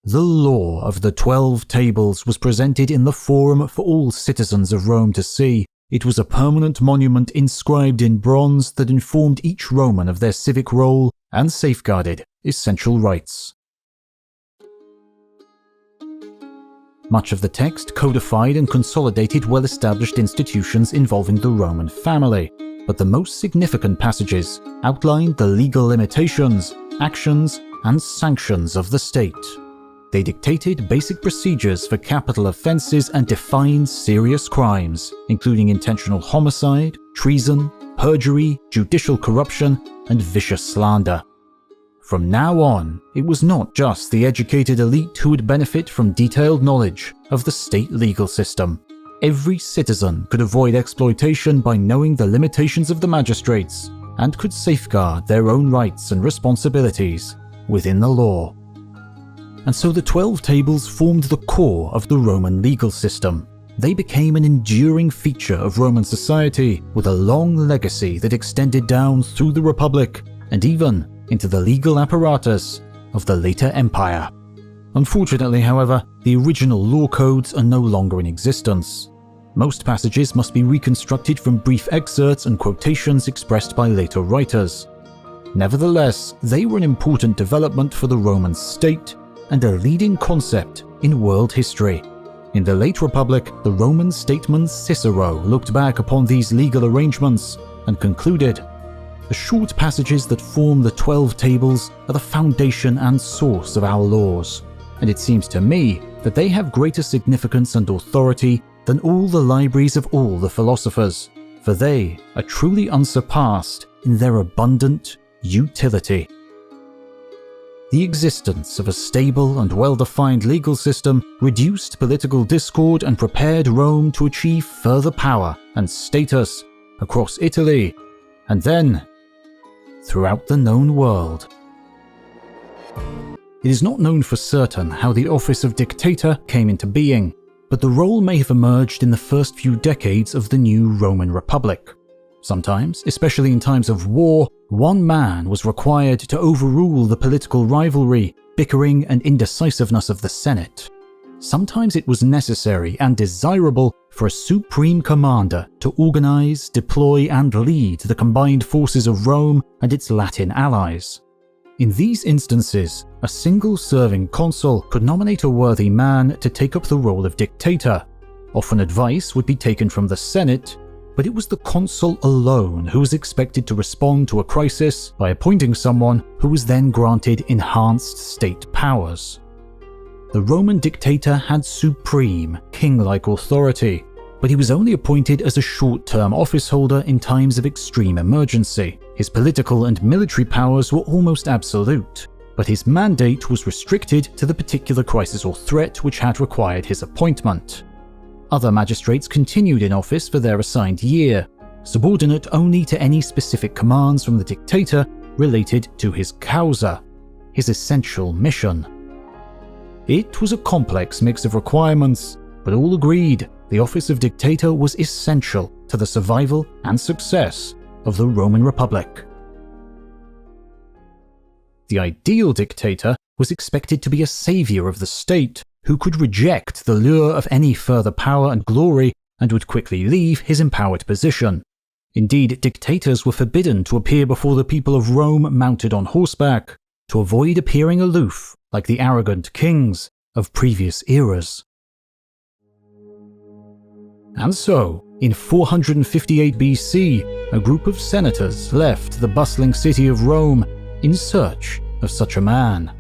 The law of the 12 tables was presented in the forum for all citizens of Rome to see. It was a permanent monument inscribed in bronze that informed each Roman of their civic role and safeguarded essential rights. Much of the text codified and consolidated well-established institutions involving the Roman family, but the most significant passages outlined the legal limitations, actions, and sanctions of the state. They dictated basic procedures for capital offenses and defined serious crimes, including intentional homicide, treason, perjury, judicial corruption, and vicious slander. From now on, it was not just the educated elite who would benefit from detailed knowledge of the state legal system. Every citizen could avoid exploitation by knowing the limitations of the magistrates and could safeguard their own rights and responsibilities within the law. And so the 12 tables formed the core of the Roman legal system. They became an enduring feature of Roman society with a long legacy that extended down through the Republic and even into the legal apparatus of the later empire. Unfortunately, however, the original law codes are no longer in existence. Most passages must be reconstructed from brief excerpts and quotations expressed by later writers. Nevertheless, they were an important development for the Roman state and a leading concept in world history. In the late Republic, the Roman statesman Cicero looked back upon these legal arrangements and concluded, "The short passages that form the 12 tables are the foundation and source of our laws, and it seems to me that they have greater significance and authority than all the libraries of all the philosophers, for they are truly unsurpassed in their abundant utility." The existence of a stable and well-defined legal system reduced political discord and prepared Rome to achieve further power and status across Italy, and then throughout the known world. It is not known for certain how the office of dictator came into being, but the role may have emerged in the first few decades of the new Roman Republic. Sometimes, especially in times of war, one man was required to overrule the political rivalry, bickering, and indecisiveness of the Senate. Sometimes it was necessary and desirable for a supreme commander to organize, deploy, and lead the combined forces of Rome and its Latin allies. In these instances, a single serving consul could nominate a worthy man to take up the role of dictator. Often advice would be taken from the Senate, but it was the consul alone who was expected to respond to a crisis by appointing someone who was then granted enhanced state powers. The Roman dictator had supreme, king-like authority, but he was only appointed as a short-term office holder in times of extreme emergency. His political and military powers were almost absolute, but his mandate was restricted to the particular crisis or threat which had required his appointment. Other magistrates continued in office for their assigned year, subordinate only to any specific commands from the dictator related to his causa, his essential mission. It was a complex mix of requirements, but all agreed the office of dictator was essential to the survival and success of the Roman Republic. The ideal dictator was expected to be a savior of the state, who could reject the lure of any further power and glory and would quickly leave his empowered position. Indeed, dictators were forbidden to appear before the people of Rome mounted on horseback, to avoid appearing aloof like the arrogant kings of previous eras. And so, in 458 BC, a group of senators left the bustling city of Rome in search of such a man.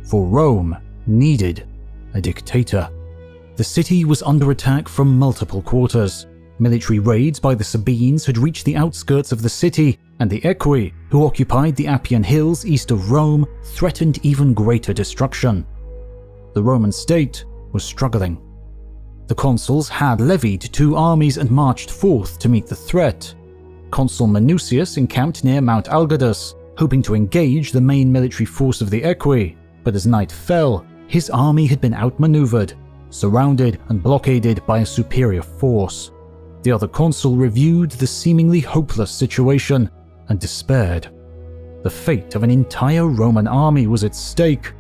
For Rome needed a dictator. The city was under attack from multiple quarters. Military raids by the Sabines had reached the outskirts of the city, and the Equi, who occupied the Appian Hills east of Rome, threatened even greater destruction. The Roman state was struggling. The consuls had levied 2 armies and marched forth to meet the threat. Consul Minucius encamped near Mount Algidus, hoping to engage the main military force of the Equi, but as night fell, his army had been outmaneuvered, surrounded and blockaded by a superior force. The other consul reviewed the seemingly hopeless situation and despaired. The fate of an entire Roman army was at stake.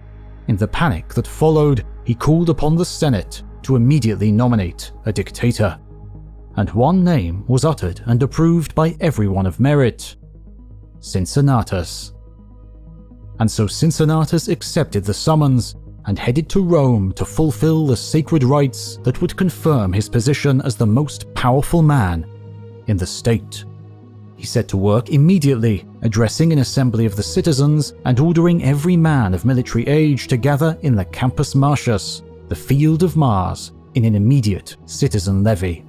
In the panic that followed, he called upon the Senate to immediately nominate a dictator. And one name was uttered and approved by everyone of merit: Cincinnatus. And so Cincinnatus accepted the summons and headed to Rome to fulfill the sacred rites that would confirm his position as the most powerful man in the state. He set to work immediately, addressing an assembly of the citizens and ordering every man of military age to gather in the Campus Martius, the Field of Mars, in an immediate citizen levy.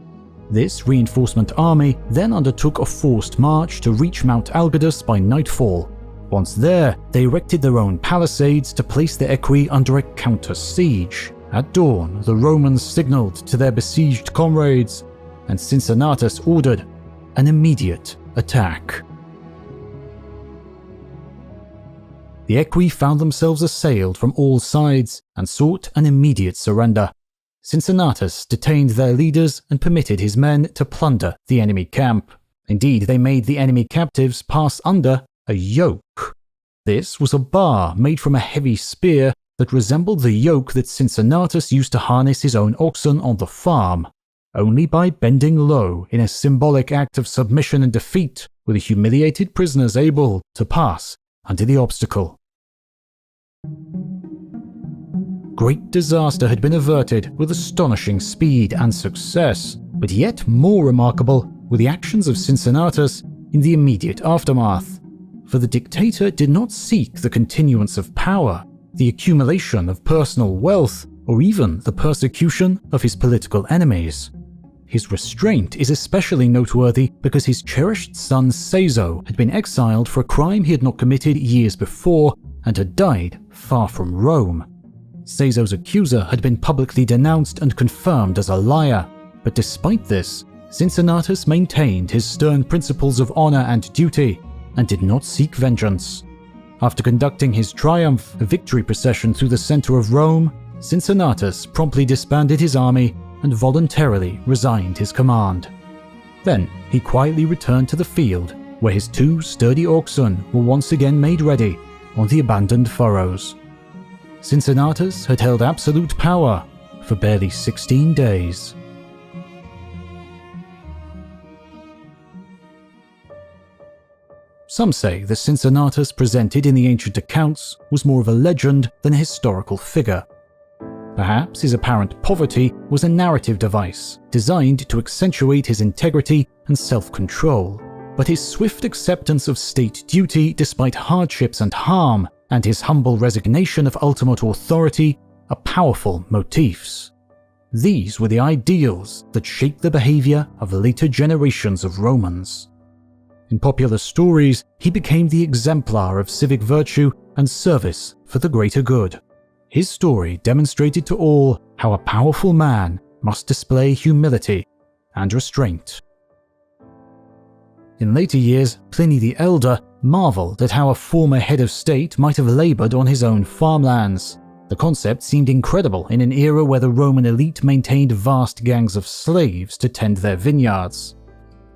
This reinforcement army then undertook a forced march to reach Mount Algidus by nightfall. Once there, they erected their own palisades to place the Equi under a counter-siege. At dawn, the Romans signaled to their besieged comrades, and Cincinnatus ordered an immediate attack. The Equi found themselves assailed from all sides and sought an immediate surrender. Cincinnatus detained their leaders and permitted his men to plunder the enemy camp. Indeed, they made the enemy captives pass under a yoke. This was a bar made from a heavy spear that resembled the yoke that Cincinnatus used to harness his own oxen on the farm. Only by bending low in a symbolic act of submission and defeat were the humiliated prisoners able to pass under the obstacle. Great disaster had been averted with astonishing speed and success, but yet more remarkable were the actions of Cincinnatus in the immediate aftermath. For the dictator did not seek the continuance of power, the accumulation of personal wealth, or even the persecution of his political enemies. His restraint is especially noteworthy because his cherished son Caeso had been exiled for a crime he had not committed years before and had died far from Rome. Caeso's accuser had been publicly denounced and confirmed as a liar, but despite this, Cincinnatus maintained his stern principles of honor and duty and did not seek vengeance. After conducting his triumph, a victory procession through the center of Rome, Cincinnatus promptly disbanded his army and voluntarily resigned his command. Then he quietly returned to the field, where his 2 sturdy oxen were once again made ready on the abandoned furrows. Cincinnatus had held absolute power for barely 16 days. Some say the Cincinnatus presented in the ancient accounts was more of a legend than a historical figure. Perhaps his apparent poverty was a narrative device designed to accentuate his integrity and self-control, but his swift acceptance of state duty despite hardships and harm, and his humble resignation of ultimate authority are powerful motifs. These were the ideals that shaped the behavior of later generations of Romans. In popular stories, he became the exemplar of civic virtue and service for the greater good. His story demonstrated to all how a powerful man must display humility and restraint. In later years, Pliny the Elder marveled at how a former head of state might have labored on his own farmlands. The concept seemed incredible in an era where the Roman elite maintained vast gangs of slaves to tend their vineyards.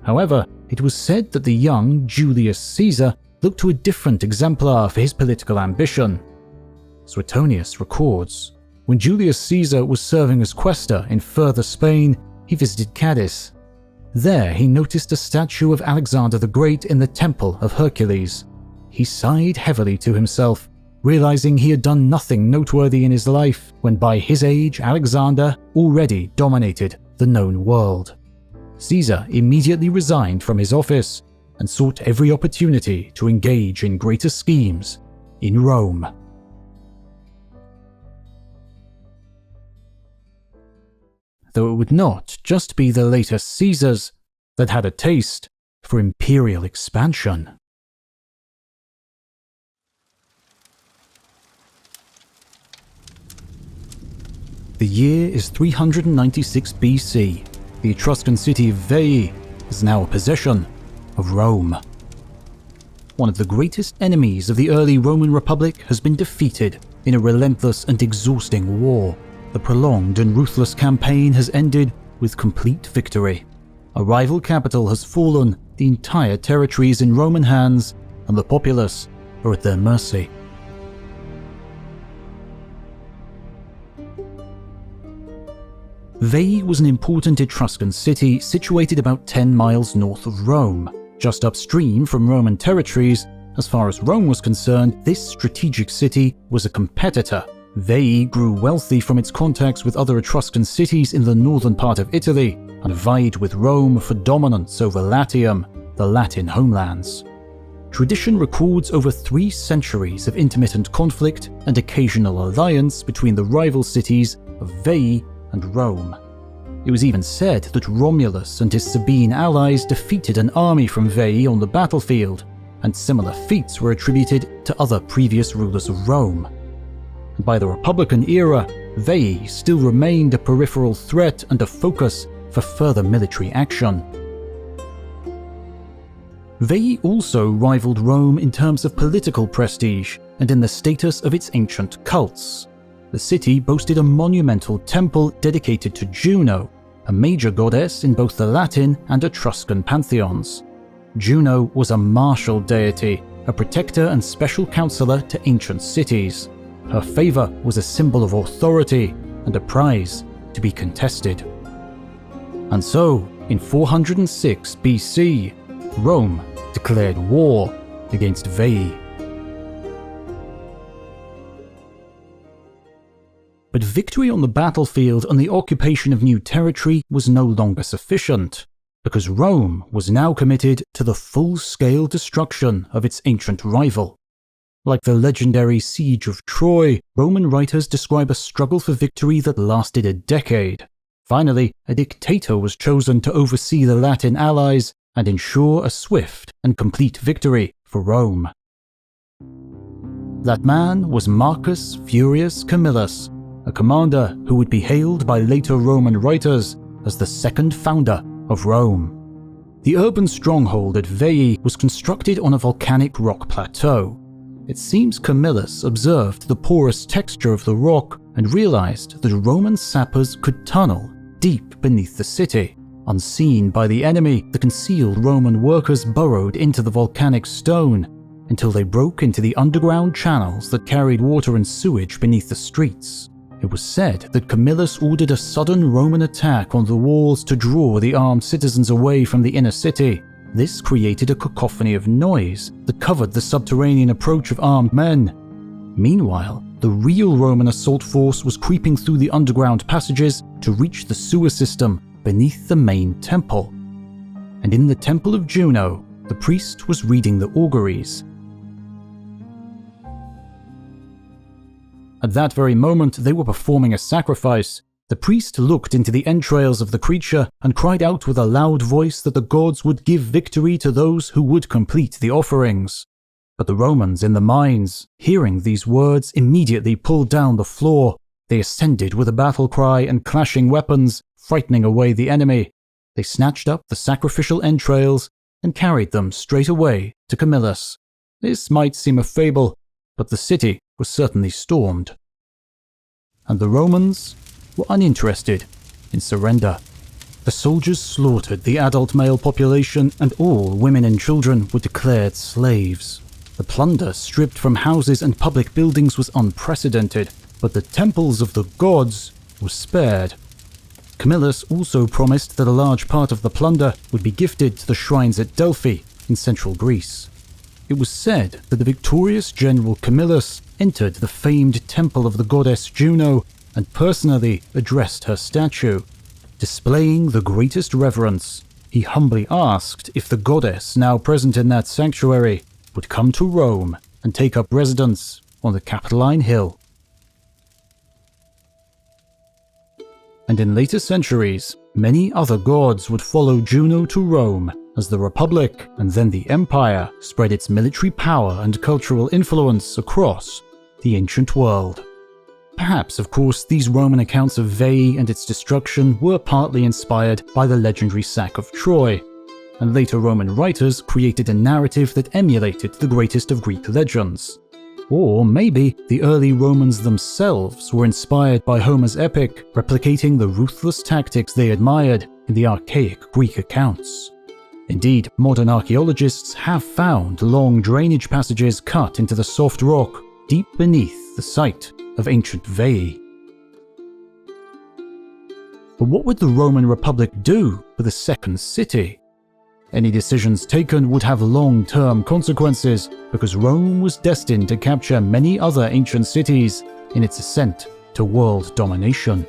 However, it was said that the young Julius Caesar looked to a different exemplar for his political ambition. Suetonius records, when Julius Caesar was serving as quaestor in further Spain, he visited Cadiz. There he noticed a statue of Alexander the Great in the Temple of Hercules. He sighed heavily to himself, realizing he had done nothing noteworthy in his life when by his age Alexander already dominated the known world. Caesar immediately resigned from his office and sought every opportunity to engage in greater schemes in Rome. Though it would not just be the latest Caesars that had a taste for imperial expansion. The year is 396 BC. The Etruscan city of Veii is now a possession of Rome. One of the greatest enemies of the early Roman Republic has been defeated in a relentless and exhausting war. The prolonged and ruthless campaign has ended with complete victory. A rival capital has fallen, the entire territory is in Roman hands, and the populace are at their mercy. Veii was an important Etruscan city situated about 10 miles north of Rome. Just upstream from Roman territories, as far as Rome was concerned, this strategic city was a competitor. Veii grew wealthy from its contacts with other Etruscan cities in the northern part of Italy and vied with Rome for dominance over Latium, the Latin homelands. Tradition records over 3 centuries of intermittent conflict and occasional alliance between the rival cities of Veii and Rome. It was even said that Romulus and his Sabine allies defeated an army from Veii on the battlefield, and similar feats were attributed to other previous rulers of Rome. And by the Republican era, Veii still remained a peripheral threat and a focus for further military action. Veii also rivaled Rome in terms of political prestige and in the status of its ancient cults. The city boasted a monumental temple dedicated to Juno, a major goddess in both the Latin and Etruscan pantheons. Juno was a martial deity, a protector and special counselor to ancient cities. Her favor was a symbol of authority and a prize to be contested. And so, in 406 BC, Rome declared war against Veii. But victory on the battlefield and the occupation of new territory was no longer sufficient, because Rome was now committed to the full-scale destruction of its ancient rival. Like the legendary Siege of Troy, Roman writers describe a struggle for victory that lasted a decade. Finally, a dictator was chosen to oversee the Latin allies and ensure a swift and complete victory for Rome. That man was Marcus Furius Camillus, a commander who would be hailed by later Roman writers as the second founder of Rome. The urban stronghold at Veii was constructed on a volcanic rock plateau. It seems Camillus observed the porous texture of the rock and realized that Roman sappers could tunnel deep beneath the city. Unseen by the enemy, the concealed Roman workers burrowed into the volcanic stone until they broke into the underground channels that carried water and sewage beneath the streets. It was said that Camillus ordered a sudden Roman attack on the walls to draw the armed citizens away from the inner city. This created a cacophony of noise that covered the subterranean approach of armed men. Meanwhile, the real Roman assault force was creeping through the underground passages to reach the sewer system beneath the main temple. And in the temple of Juno, the priest was reading the auguries. At that very moment, they were performing a sacrifice. The priest looked into the entrails of the creature and cried out with a loud voice that the gods would give victory to those who would complete the offerings. But the Romans in the mines, hearing these words, immediately pulled down the floor. They ascended with a battle cry and clashing weapons, frightening away the enemy. They snatched up the sacrificial entrails and carried them straight away to Camillus. This might seem a fable, but the city was certainly stormed. And the Romans were uninterested in surrender. The soldiers slaughtered the adult male population, and all women and children were declared slaves. The plunder stripped from houses and public buildings was unprecedented, but the temples of the gods were spared. Camillus also promised that a large part of the plunder would be gifted to the shrines at Delphi in central Greece. It was said that the victorious general Camillus entered the famed temple of the goddess Juno and personally addressed her statue. Displaying the greatest reverence, he humbly asked if the goddess now present in that sanctuary would come to Rome and take up residence on the Capitoline Hill. and in later centuries, many other gods would follow Juno to Rome as the Republic and then the Empire spread its military power and cultural influence across the ancient world. Perhaps, of course, these Roman accounts of Veii and its destruction were partly inspired by the legendary sack of Troy, and later Roman writers created a narrative that emulated the greatest of Greek legends. Or maybe the early Romans themselves were inspired by Homer's epic, replicating the ruthless tactics they admired in the archaic Greek accounts. Indeed, modern archaeologists have found long drainage passages cut into the soft rock deep beneath the site of ancient Veii. But what would the Roman Republic do for the second city? Any decisions taken would have long-term consequences because Rome was destined to capture many other ancient cities in its ascent to world domination.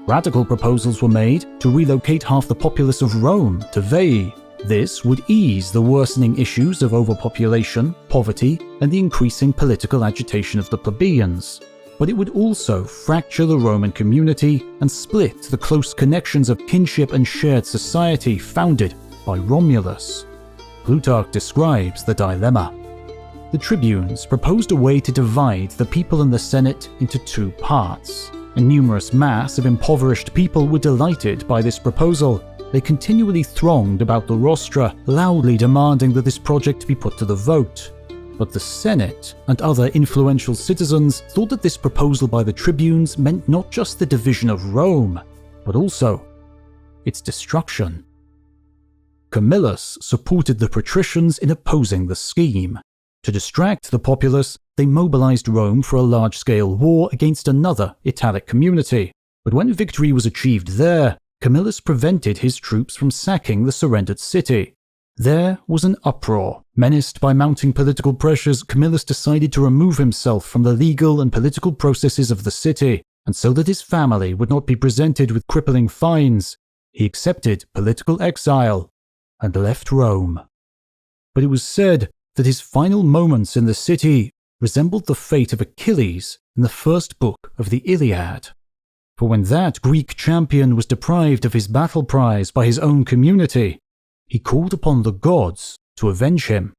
Radical proposals were made to relocate half the populace of Rome to Veii. This would ease the worsening issues of overpopulation, poverty, and the increasing political agitation of the plebeians. But it would also fracture the Roman community and split the close connections of kinship and shared society founded by Romulus. Plutarch describes the dilemma. The tribunes proposed a way to divide the people in the Senate into two parts. A numerous mass of impoverished people were delighted by this proposal. They continually thronged about the rostra, loudly demanding that this project be put to the vote. But the Senate and other influential citizens thought that this proposal by the tribunes meant not just the division of Rome, but also its destruction. Camillus supported the patricians in opposing the scheme. To distract the populace, they mobilized Rome for a large-scale war against another Italic community. But when victory was achieved there, Camillus prevented his troops from sacking the surrendered city. There was an uproar. Menaced by mounting political pressures, Camillus decided to remove himself from the legal and political processes of the city, and so that his family would not be presented with crippling fines, he accepted political exile and left Rome. But it was said that his final moments in the city resembled the fate of Achilles in the first book of the Iliad. For when that Greek champion was deprived of his battle prize by his own community, he called upon the gods to avenge him.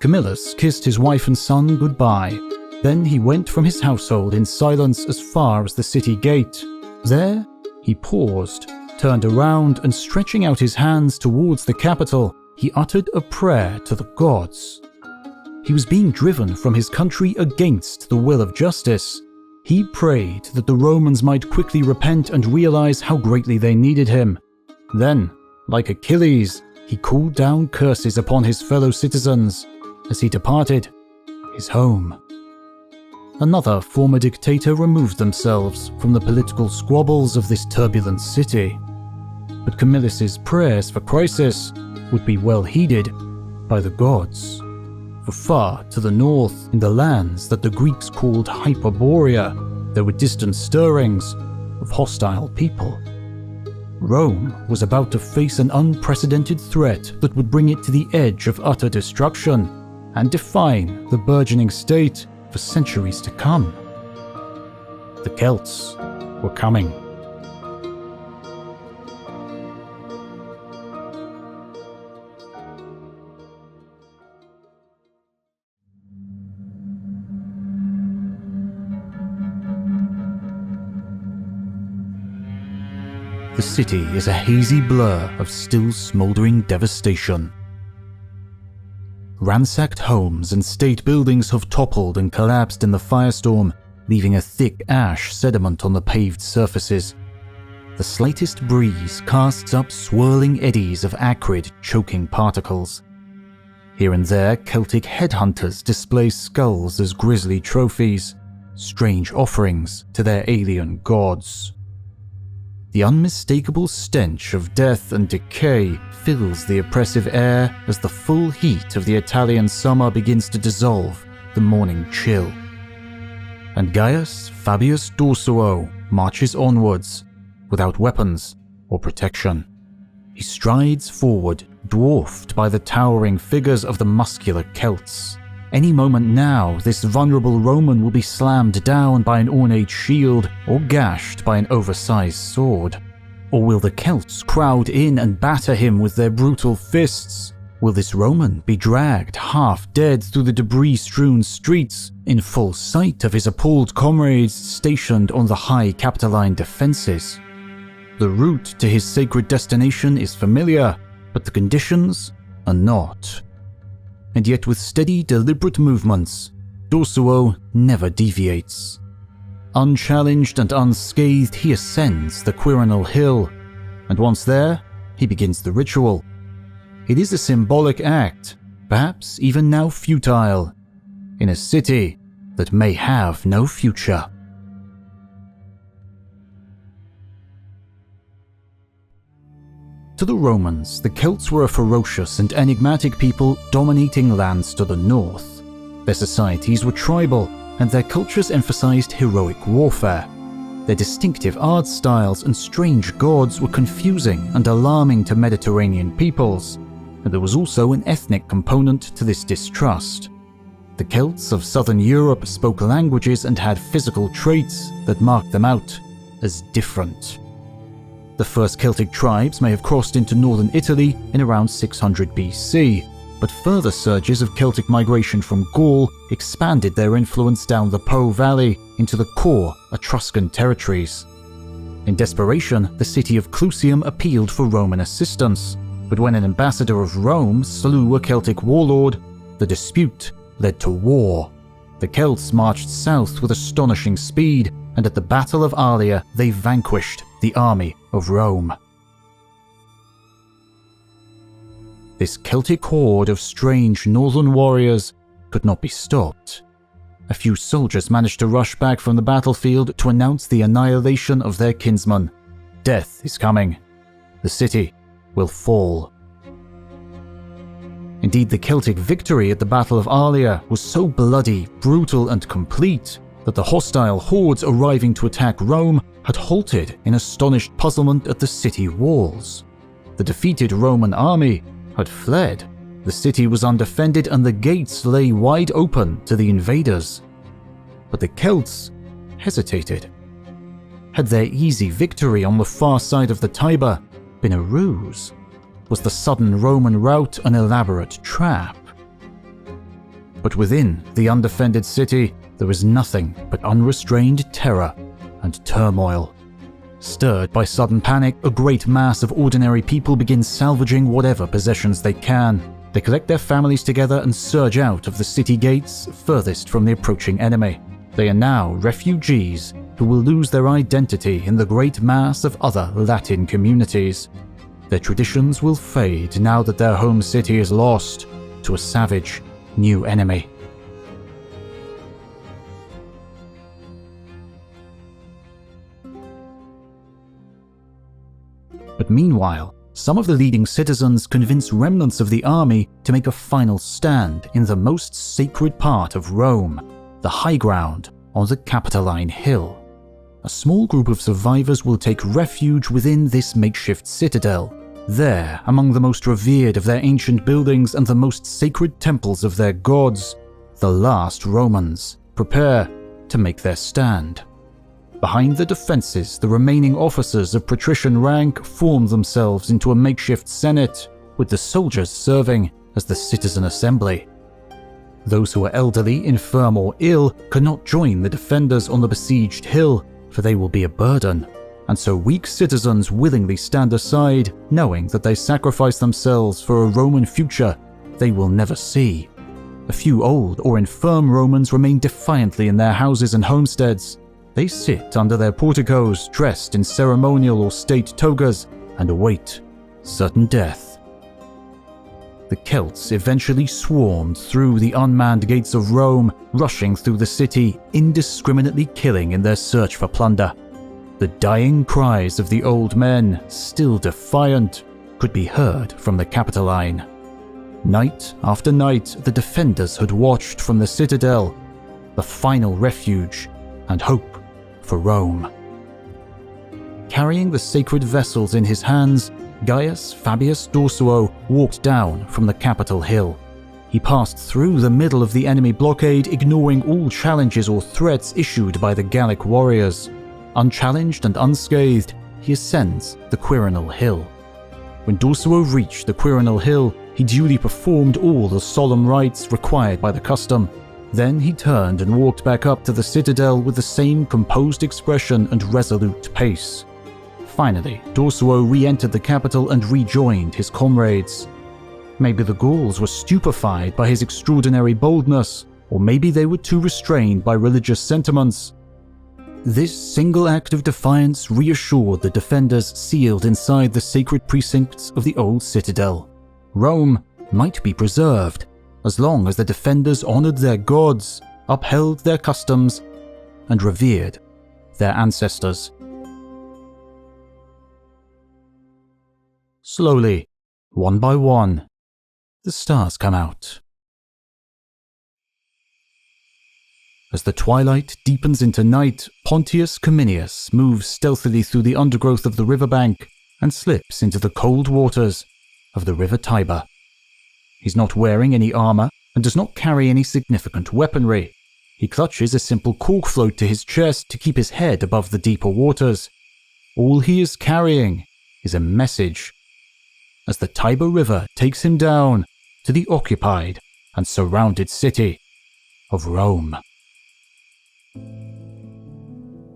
Camillus kissed his wife and son goodbye. Then he went from his household in silence as far as the city gate. There, he paused, turned around, and stretching out his hands towards the capital, he uttered a prayer to the gods. He was being driven from his country against the will of justice. He prayed that the Romans might quickly repent and realize how greatly they needed him. Then, like Achilles, he called down curses upon his fellow citizens as he departed his home. Another former dictator removed themselves from the political squabbles of this turbulent city. But Camillus's prayers for crisis would be well heeded by the gods. For far to the north, in the lands that the Greeks called Hyperborea, there were distant stirrings of hostile people. Rome was about to face an unprecedented threat that would bring it to the edge of utter destruction and define the burgeoning state for centuries to come. The Celts were coming. The city is a hazy blur of still smoldering devastation. Ransacked homes and state buildings have toppled and collapsed in the firestorm, leaving a thick ash sediment on the paved surfaces. The slightest breeze casts up swirling eddies of acrid, choking particles. Here and there, Celtic headhunters display skulls as grisly trophies, strange offerings to their alien gods. The unmistakable stench of death and decay fills the oppressive air as the full heat of the Italian summer begins to dissolve the morning chill. And Gaius Fabius Dorsuo marches onwards, without weapons or protection. He strides forward, dwarfed by the towering figures of the muscular Celts. Any moment now, this vulnerable Roman will be slammed down by an ornate shield or gashed by an oversized sword. Or will the Celts crowd in and batter him with their brutal fists? Will this Roman be dragged half dead through the debris-strewn streets in full sight of his appalled comrades stationed on the high Capitoline defenses? The route to his sacred destination is familiar, but the conditions are not. And yet with steady, deliberate movements, Dorsuo never deviates. Unchallenged and unscathed, he ascends the Quirinal Hill, and once there, he begins the ritual. It is a symbolic act, perhaps even now futile, in a city that may have no future. To the Romans, the Celts were a ferocious and enigmatic people dominating lands to the north. Their societies were tribal, and their cultures emphasized heroic warfare. Their distinctive art styles and strange gods were confusing and alarming to Mediterranean peoples, and there was also an ethnic component to this distrust. The Celts of southern Europe spoke languages and had physical traits that marked them out as different. The first Celtic tribes may have crossed into northern Italy in around 600 BC, but further surges of Celtic migration from Gaul expanded their influence down the Po Valley into the core Etruscan territories. In desperation, the city of Clusium appealed for Roman assistance, but when an ambassador of Rome slew a Celtic warlord, the dispute led to war. The Celts marched south with astonishing speed, and at the Battle of Alia they vanquished the army of Rome. This Celtic horde of strange northern warriors could not be stopped. A few soldiers managed to rush back from the battlefield to announce the annihilation of their kinsman. Death is coming. The city will fall. Indeed, the Celtic victory at the Battle of Alia was so bloody, brutal, and complete that the hostile hordes arriving to attack Rome had halted in astonished puzzlement at the city walls. The defeated Roman army had fled. The city was undefended and the gates lay wide open to the invaders. But the Celts hesitated. Had their easy victory on the far side of the Tiber been a ruse? Was the sudden Roman rout an elaborate trap? But within the undefended city, there was nothing but unrestrained terror and turmoil. Stirred by sudden panic, a great mass of ordinary people begin salvaging whatever possessions they can. They collect their families together and surge out of the city gates furthest from the approaching enemy. They are now refugees who will lose their identity in the great mass of other Latin communities. Their traditions will fade now that their home city is lost to a savage new enemy. But meanwhile, some of the leading citizens convince remnants of the army to make a final stand in the most sacred part of Rome, the high ground on the Capitoline Hill. A small group of survivors will take refuge within this makeshift citadel. There, among the most revered of their ancient buildings and the most sacred temples of their gods, the last Romans prepare to make their stand. Behind the defenses, the remaining officers of patrician rank form themselves into a makeshift senate, with the soldiers serving as the citizen assembly. Those who are elderly, infirm, or ill cannot join the defenders on the besieged hill, for they will be a burden, and so weak citizens willingly stand aside, knowing that they sacrifice themselves for a Roman future they will never see. A few old or infirm Romans remain defiantly in their houses and homesteads. They sit under their porticos, dressed in ceremonial or state togas, and await certain death. The Celts eventually swarmed through the unmanned gates of Rome, rushing through the city, indiscriminately killing in their search for plunder. The dying cries of the old men, still defiant, could be heard from the Capitoline. Night after night, the defenders had watched from the citadel, the final refuge and hope for Rome. Carrying the sacred vessels in his hands, Gaius Fabius Dorsuo walked down from the Capitol Hill. He passed through the middle of the enemy blockade, ignoring all challenges or threats issued by the Gallic warriors. Unchallenged and unscathed, he ascends the Quirinal Hill. When Dorsuo reached the Quirinal Hill, he duly performed all the solemn rites required by the custom. Then he turned and walked back up to the citadel with the same composed expression and resolute pace. Finally, Dorsuo re-entered the capital and rejoined his comrades. Maybe the Gauls were stupefied by his extraordinary boldness, or maybe they were too restrained by religious sentiments. This single act of defiance reassured the defenders sealed inside the sacred precincts of the old citadel. Rome might be preserved, as long as the defenders honored their gods, upheld their customs, and revered their ancestors. Slowly, one by one, the stars come out. As the twilight deepens into night, Pontius Cominius moves stealthily through the undergrowth of the riverbank and slips into the cold waters of the river Tiber. He's not wearing any armor and does not carry any significant weaponry. He clutches a simple cork float to his chest to keep his head above the deeper waters. All he is carrying is a message. As the Tiber River takes him down to the occupied and surrounded city of Rome.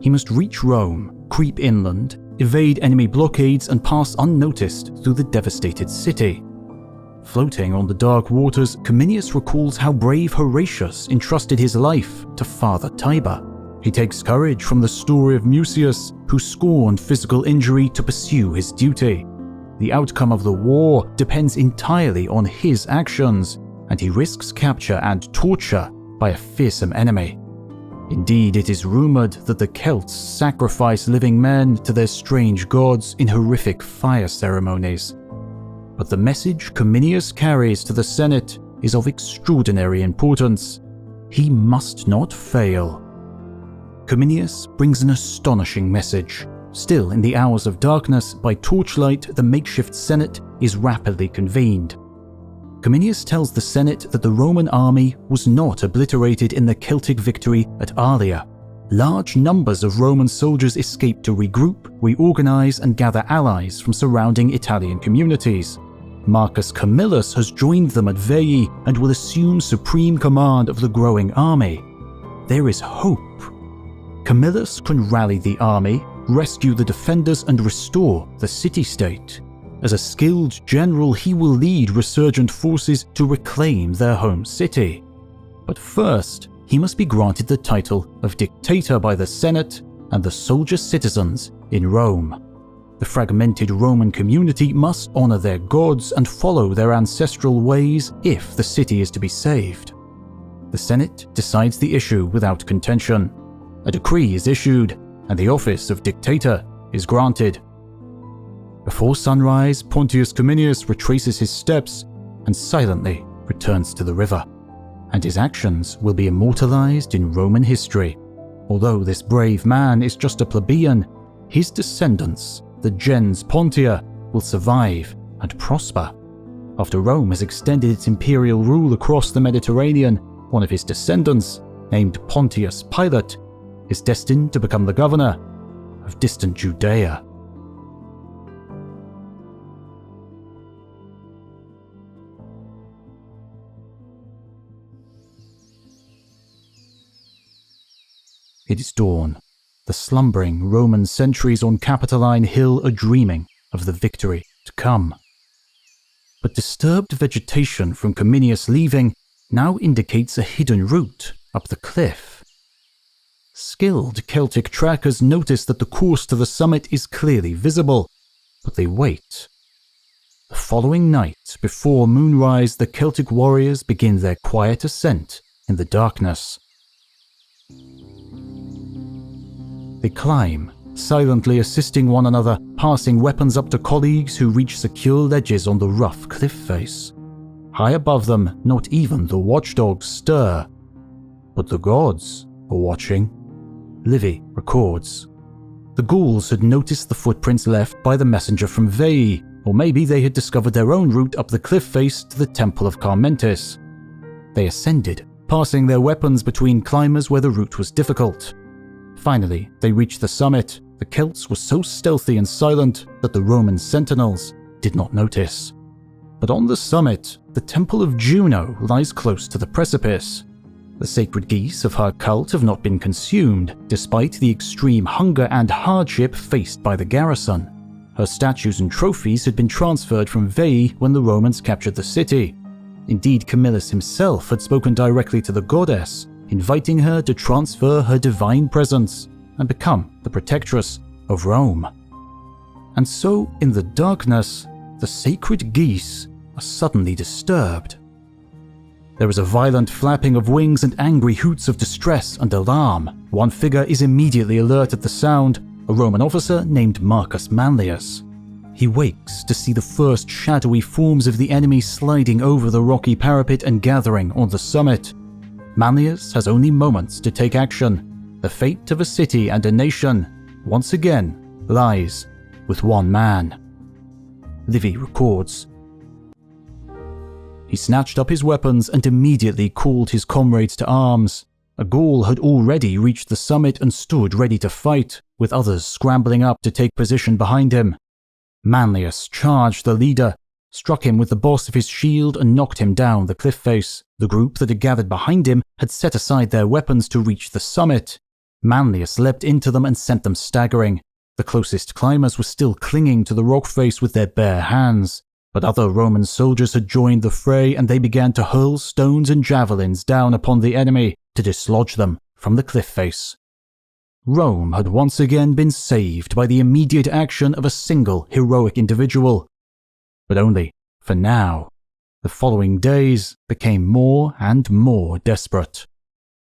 He must reach Rome, creep inland, evade enemy blockades, and pass unnoticed through the devastated city. Floating on the dark waters, Cominius recalls how brave Horatius entrusted his life to Father Tiber. He takes courage from the story of Mucius, who scorned physical injury to pursue his duty. The outcome of the war depends entirely on his actions, and he risks capture and torture by a fearsome enemy. Indeed, it is rumored that the Celts sacrifice living men to their strange gods in horrific fire ceremonies. But the message Cominius carries to the Senate is of extraordinary importance. He must not fail. Cominius brings an astonishing message. Still in the hours of darkness, by torchlight, the makeshift Senate is rapidly convened. Cominius tells the Senate that the Roman army was not obliterated in the Celtic victory at Alia. Large numbers of Roman soldiers escaped to regroup, reorganize, and gather allies from surrounding Italian communities. Marcus Camillus has joined them at Veii and will assume supreme command of the growing army. There is hope. Camillus can rally the army, rescue the defenders, and restore the city-state. As a skilled general, he will lead resurgent forces to reclaim their home city. But first, he must be granted the title of dictator by the Senate and the soldier citizens in Rome. The fragmented Roman community must honor their gods and follow their ancestral ways if the city is to be saved. The Senate decides the issue without contention. A decree is issued, and the office of dictator is granted. Before sunrise, Pontius Cominius retraces his steps and silently returns to the river, and his actions will be immortalized in Roman history. Although this brave man is just a plebeian, his descendants, the gens Pontia, will survive and prosper. After Rome has extended its imperial rule across the Mediterranean, one of his descendants, named Pontius Pilate, is destined to become the governor of distant Judea. It is dawn. The slumbering Roman sentries on Capitoline Hill are dreaming of the victory to come. But disturbed vegetation from Cominius leaving now indicates a hidden route up the cliff. Skilled Celtic trackers notice that the course to the summit is clearly visible, but they wait. The following night, before moonrise, the Celtic warriors begin their quiet ascent in the darkness. They climb, silently assisting one another, passing weapons up to colleagues who reach secure ledges on the rough cliff face. High above them, not even the watchdogs stir. But the gods are watching. Livy records. The Gauls had noticed the footprints left by the messenger from Veii, or maybe they had discovered their own route up the cliff face to the Temple of Carmentis. They ascended, passing their weapons between climbers where the route was difficult. Finally, they reached the summit. The Celts were so stealthy and silent that the Roman sentinels did not notice. But on the summit, the Temple of Juno lies close to the precipice. The sacred geese of her cult have not been consumed, despite the extreme hunger and hardship faced by the garrison. Her statues and trophies had been transferred from Veii when the Romans captured the city. Indeed, Camillus himself had spoken directly to the goddess, inviting her to transfer her divine presence and become the protectress of Rome. And so, in the darkness, the sacred geese are suddenly disturbed. There is a violent flapping of wings and angry hoots of distress and alarm. One figure is immediately alert at the sound, a Roman officer named Marcus Manlius. He wakes to see the first shadowy forms of the enemy sliding over the rocky parapet and gathering on the summit. Manlius has only moments to take action. The fate of a city and a nation, once again, lies with one man. Livy records. He snatched up his weapons and immediately called his comrades to arms. A Gaul had already reached the summit and stood ready to fight, with others scrambling up to take position behind him. Manlius charged the leader, struck him with the boss of his shield and knocked him down the cliff face. The group that had gathered behind him had set aside their weapons to reach the summit. Manlius leapt into them and sent them staggering. The closest climbers were still clinging to the rock face with their bare hands, but other Roman soldiers had joined the fray and they began to hurl stones and javelins down upon the enemy to dislodge them from the cliff face. Rome had once again been saved by the immediate action of a single heroic individual. But only for now. The following days became more and more desperate.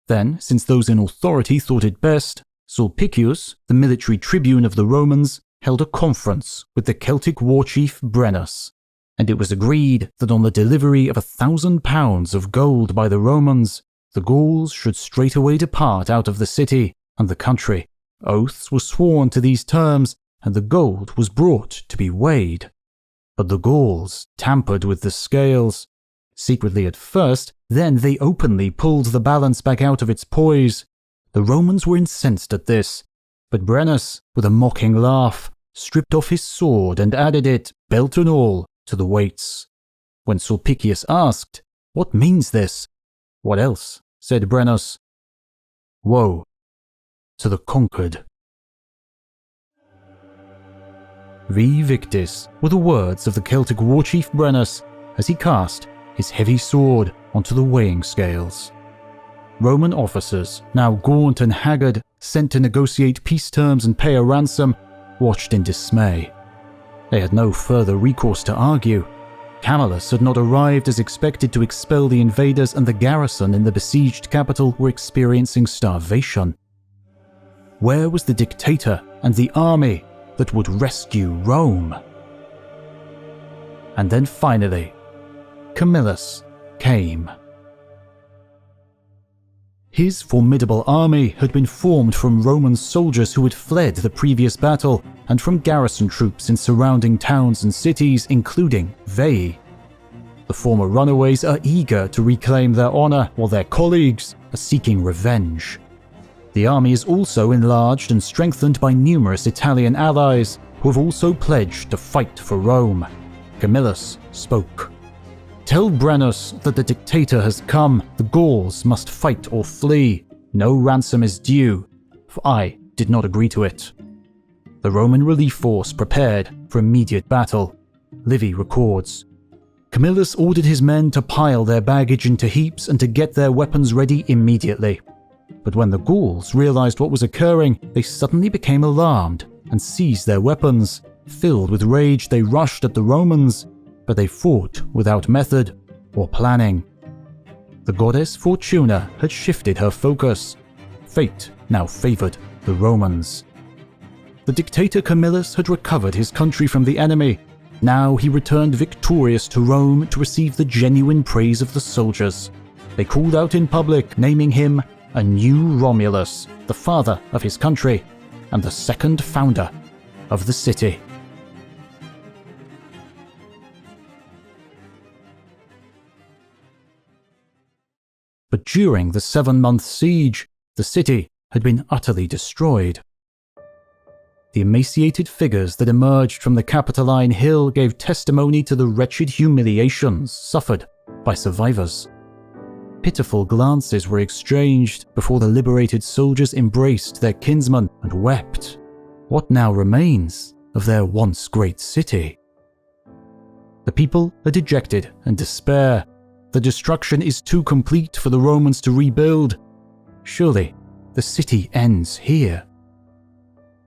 Then, since those in authority thought it best, Sulpicius, the military tribune of the Romans, held a conference with the Celtic war chief Brennus, and it was agreed that on the delivery of 1,000 pounds of gold by the Romans, the Gauls should straightway depart out of the city and the country. Oaths were sworn to these terms, and the gold was brought to be weighed. But the Gauls tampered with the scales. Secretly at first, then they openly pulled the balance back out of its poise. The Romans were incensed at this, but Brennus, with a mocking laugh, stripped off his sword and added it, belt and all, to the weights. When Sulpicius asked, "What means this?" "What else?" said Brennus. "Woe to the conquered." Vi Victis were the words of the Celtic war chief Brennus as he cast his heavy sword onto the weighing scales. Roman officers, now gaunt and haggard, sent to negotiate peace terms and pay a ransom, watched in dismay. They had no further recourse to argue. Camillus had not arrived as expected to expel the invaders, and the garrison in the besieged capital were experiencing starvation. Where was the dictator and the army that would rescue Rome? And then finally, Camillus came. His formidable army had been formed from Roman soldiers who had fled the previous battle and from garrison troops in surrounding towns and cities, including Veii. The former runaways are eager to reclaim their honor, while their colleagues are seeking revenge. The army is also enlarged and strengthened by numerous Italian allies who have also pledged to fight for Rome. Camillus spoke. "Tell Brennus that the dictator has come. The Gauls must fight or flee. No ransom is due, for I did not agree to it." The Roman relief force prepared for immediate battle. Livy records. Camillus ordered his men to pile their baggage into heaps and to get their weapons ready immediately. But when the Gauls realized what was occurring, they suddenly became alarmed and seized their weapons. Filled with rage, they rushed at the Romans, but they fought without method or planning. The goddess Fortuna had shifted her focus. Fate now favored the Romans. The dictator Camillus had recovered his country from the enemy. Now he returned victorious to Rome to receive the genuine praise of the soldiers. They called out in public, naming him a new Romulus, the father of his country and the second founder of the city. during the 7-month siege, the city had been utterly destroyed. The emaciated figures that emerged from the Capitoline Hill gave testimony to the wretched humiliations suffered by survivors. Pitiful glances were exchanged before the liberated soldiers embraced their kinsmen and wept. What now remains of their once great city? The people are dejected and despair. The destruction is too complete for the Romans to rebuild. Surely the city ends here.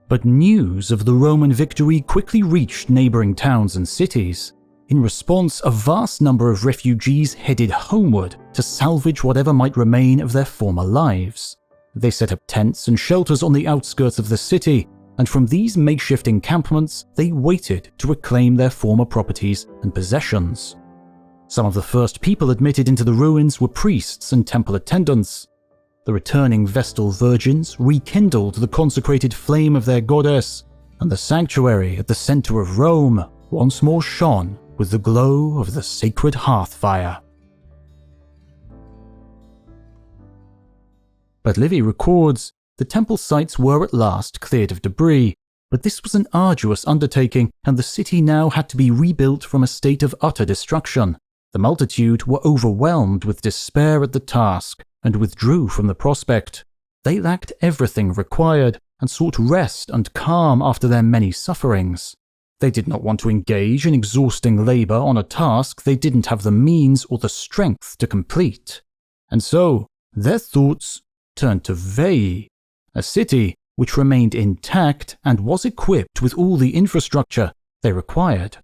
But news of the Roman victory quickly reached neighboring towns and cities. In response, a vast number of refugees headed homeward to salvage whatever might remain of their former lives. They set up tents and shelters on the outskirts of the city, and from these makeshift encampments, they waited to reclaim their former properties and possessions. Some of the first people admitted into the ruins were priests and temple attendants. The returning Vestal virgins rekindled the consecrated flame of their goddess, and the sanctuary at the center of Rome once more shone with the glow of the sacred hearth fire. But Livy records, the temple sites were at last cleared of debris, but this was an arduous undertaking, and the city now had to be rebuilt from a state of utter destruction. The multitude were overwhelmed with despair at the task, and withdrew from the prospect. They lacked everything required, and sought rest and calm after their many sufferings. They did not want to engage in exhausting labor on a task they didn't have the means or the strength to complete. And so, their thoughts turned to Veii, a city which remained intact and was equipped with all the infrastructure they required.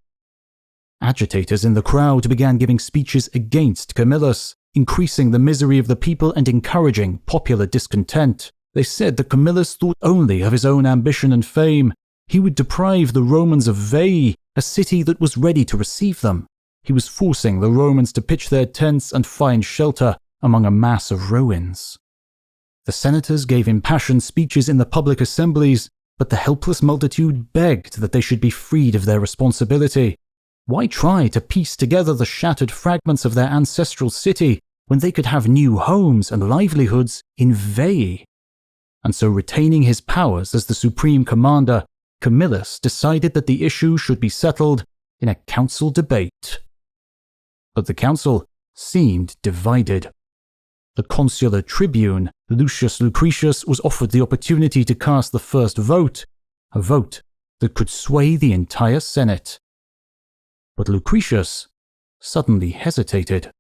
Agitators in the crowd began giving speeches against Camillus, increasing the misery of the people and encouraging popular discontent. They said that Camillus thought only of his own ambition and fame. He would deprive the Romans of Veii, a city that was ready to receive them. He was forcing the Romans to pitch their tents and find shelter among a mass of ruins. The senators gave impassioned speeches in the public assemblies, but the helpless multitude begged that they should be freed of their responsibility. Why try to piece together the shattered fragments of their ancestral city when they could have new homes and livelihoods in Veii? And so, retaining his powers as the supreme commander, Camillus decided that the issue should be settled in a council debate. But the council seemed divided. The consular tribune, Lucius Lucretius, was offered the opportunity to cast the first vote, a vote that could sway the entire Senate. But Lucretius suddenly hesitated.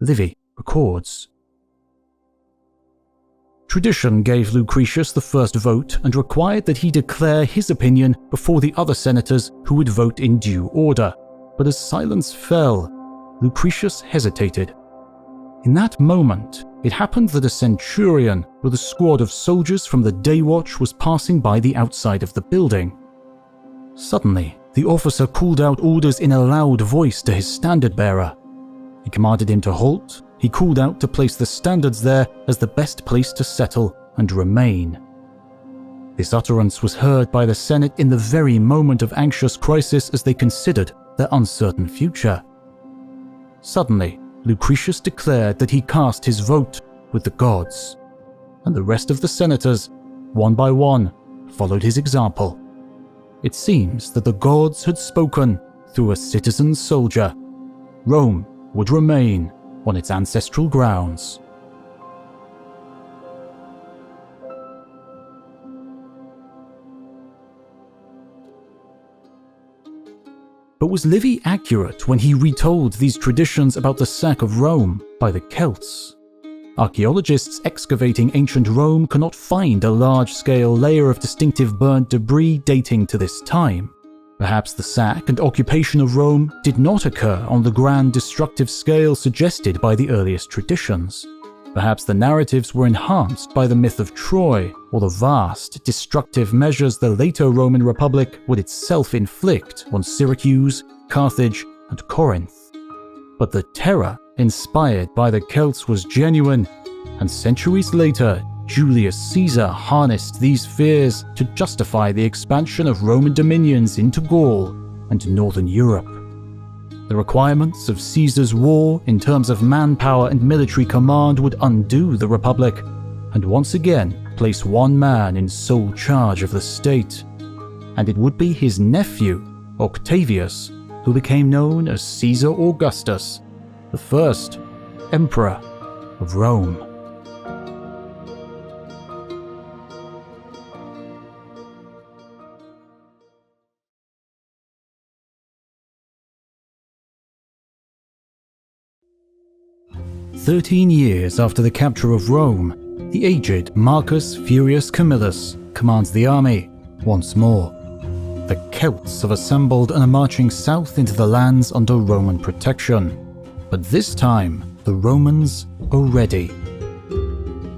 Livy records. Tradition gave Lucretius the first vote and required that he declare his opinion before the other senators who would vote in due order. But as silence fell, Lucretius hesitated. In that moment, it happened that a centurion with a squad of soldiers from the day watch was passing by the outside of the building. Suddenly, the officer called out orders in a loud voice to his standard-bearer. He commanded him to halt. He called out to place the standards there as the best place to settle and remain. This utterance was heard by the Senate in the very moment of anxious crisis as they considered their uncertain future. Suddenly, Lucretius declared that he cast his vote with the gods, and the rest of the senators, one by one, followed his example. It seems that the gods had spoken through a citizen soldier. Rome would remain on its ancestral grounds. But was Livy accurate when he retold these traditions about the sack of Rome by the Celts? Archaeologists excavating ancient Rome cannot find a large-scale layer of distinctive burnt debris dating to this time. Perhaps the sack and occupation of Rome did not occur on the grand destructive scale suggested by the earliest traditions. Perhaps the narratives were enhanced by the myth of Troy, or the vast, destructive measures the later Roman Republic would itself inflict on Syracuse, Carthage, and Corinth. But the terror inspired by the Celts was genuine, and centuries later, Julius Caesar harnessed these fears to justify the expansion of Roman dominions into Gaul and northern Europe. The requirements of Caesar's war in terms of manpower and military command would undo the Republic, and once again place one man in sole charge of the state. And it would be his nephew, Octavius, who became known as Caesar Augustus, the first Emperor of Rome. 13 years after the capture of Rome, the aged Marcus Furius Camillus commands the army once more. The Celts have assembled and are marching south into the lands under Roman protection. But this time, the Romans are ready.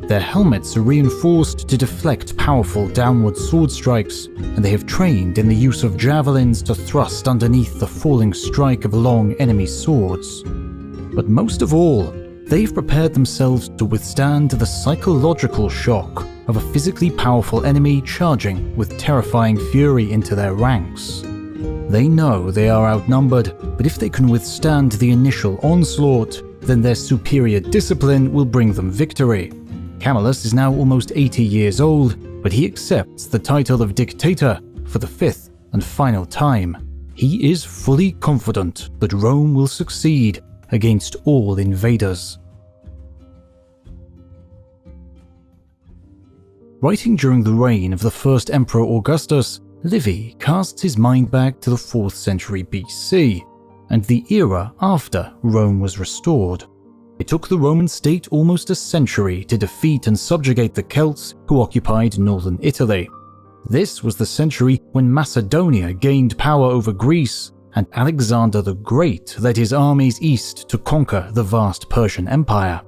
Their helmets are reinforced to deflect powerful downward sword strikes, and they have trained in the use of javelins to thrust underneath the falling strike of long enemy swords. But most of all, they've prepared themselves to withstand the psychological shock of a physically powerful enemy charging with terrifying fury into their ranks. They know they are outnumbered, but if they can withstand the initial onslaught, then their superior discipline will bring them victory. Camillus is now almost 80 years old, but he accepts the title of dictator for the fifth and final time. He is fully confident that Rome will succeed against all invaders. Writing during the reign of the first Emperor Augustus, Livy casts his mind back to the 4th century BC, and the era after Rome was restored. It took the Roman state almost a century to defeat and subjugate the Celts who occupied northern Italy. This was the century when Macedonia gained power over Greece, and Alexander the Great led his armies east to conquer the vast Persian Empire.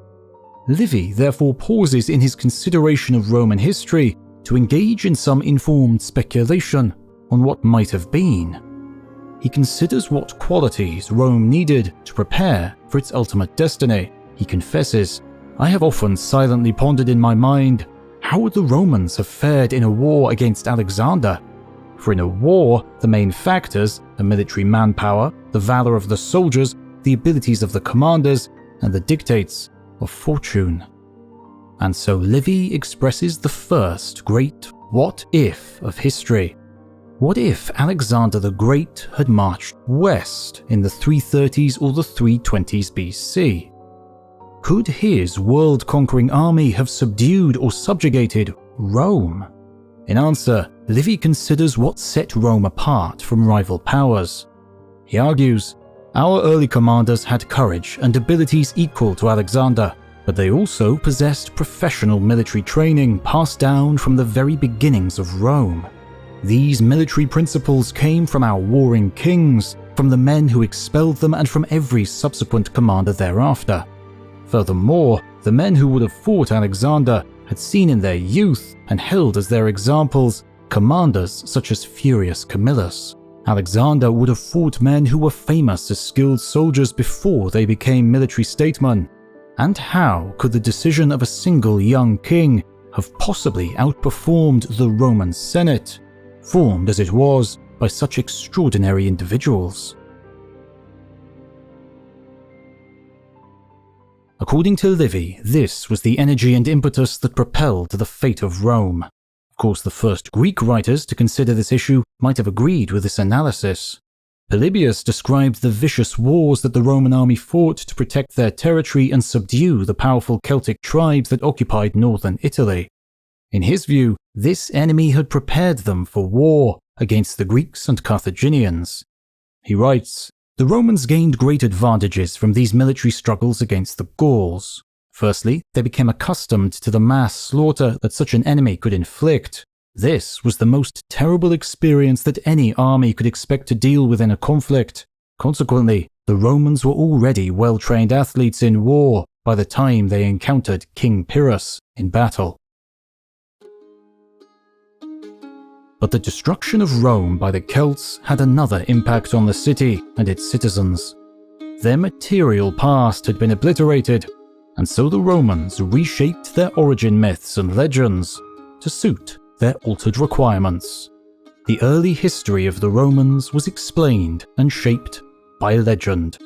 Livy therefore pauses in his consideration of Roman history to engage in some informed speculation on what might have been. He considers what qualities Rome needed to prepare for its ultimate destiny. He confesses, "I have often silently pondered in my mind, how would the Romans have fared in a war against Alexander? For in a war, the main factors, the military manpower, the valor of the soldiers, the abilities of the commanders, and the dictates of fortune." And so Livy expresses the first great what if of history. What if Alexander the Great had marched west in the 330s or the 320s BC? Could his world-conquering army have subdued or subjugated Rome? In answer, Livy considers what set Rome apart from rival powers. He argues, "Our early commanders had courage and abilities equal to Alexander, but they also possessed professional military training passed down from the very beginnings of Rome. These military principles came from our warring kings, from the men who expelled them, and from every subsequent commander thereafter. Furthermore, the men who would have fought Alexander had seen in their youth and held as their examples commanders such as Furius Camillus. Alexander would have fought men who were famous as skilled soldiers before they became military statesmen. And how could the decision of a single young king have possibly outperformed the Roman Senate, formed as it was by such extraordinary individuals?" According to Livy, this was the energy and impetus that propelled the fate of Rome. Of course, the first Greek writers to consider this issue might have agreed with this analysis. Polybius described the vicious wars that the Roman army fought to protect their territory and subdue the powerful Celtic tribes that occupied northern Italy. In his view, this enemy had prepared them for war against the Greeks and Carthaginians. He writes, "The Romans gained great advantages from these military struggles against the Gauls. Firstly, they became accustomed to the mass slaughter that such an enemy could inflict. This was the most terrible experience that any army could expect to deal with in a conflict. Consequently, the Romans were already well-trained athletes in war by the time they encountered King Pyrrhus in battle." But the destruction of Rome by the Celts had another impact on the city and its citizens. Their material past had been obliterated, and so the Romans reshaped their origin myths and legends to suit their altered requirements. The early history of the Romans was explained and shaped by legend.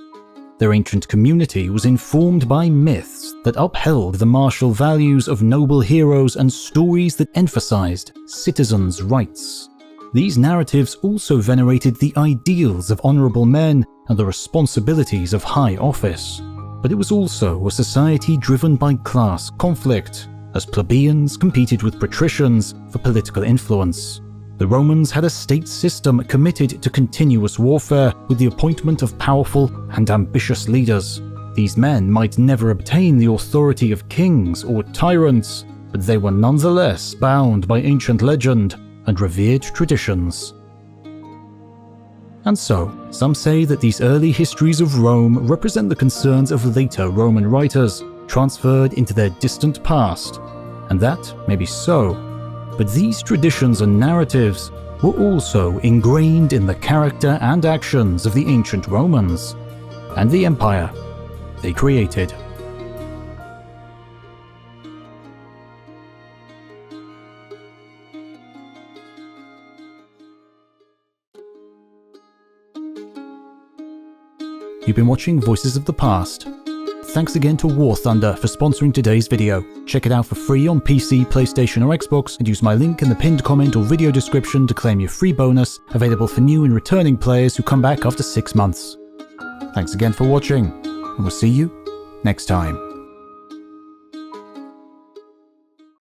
Their ancient community was informed by myths that upheld the martial values of noble heroes and stories that emphasized citizens' rights. These narratives also venerated the ideals of honorable men and the responsibilities of high office. But it was also a society driven by class conflict, as plebeians competed with patricians for political influence. The Romans had a state system committed to continuous warfare with the appointment of powerful and ambitious leaders. These men might never obtain the authority of kings or tyrants, but they were nonetheless bound by ancient legend and revered traditions. And so, some say that these early histories of Rome represent the concerns of later Roman writers, transferred into their distant past. And that may be so. But these traditions and narratives were also ingrained in the character and actions of the ancient Romans and the empire they created. You've been watching Voices of the Past. Thanks again to War Thunder for sponsoring today's video. Check it out for free on PC, PlayStation or Xbox, and use my link in the pinned comment or video description to claim your free bonus, available for new and returning players who come back after 6 months. Thanks again for watching, and we'll see you next time.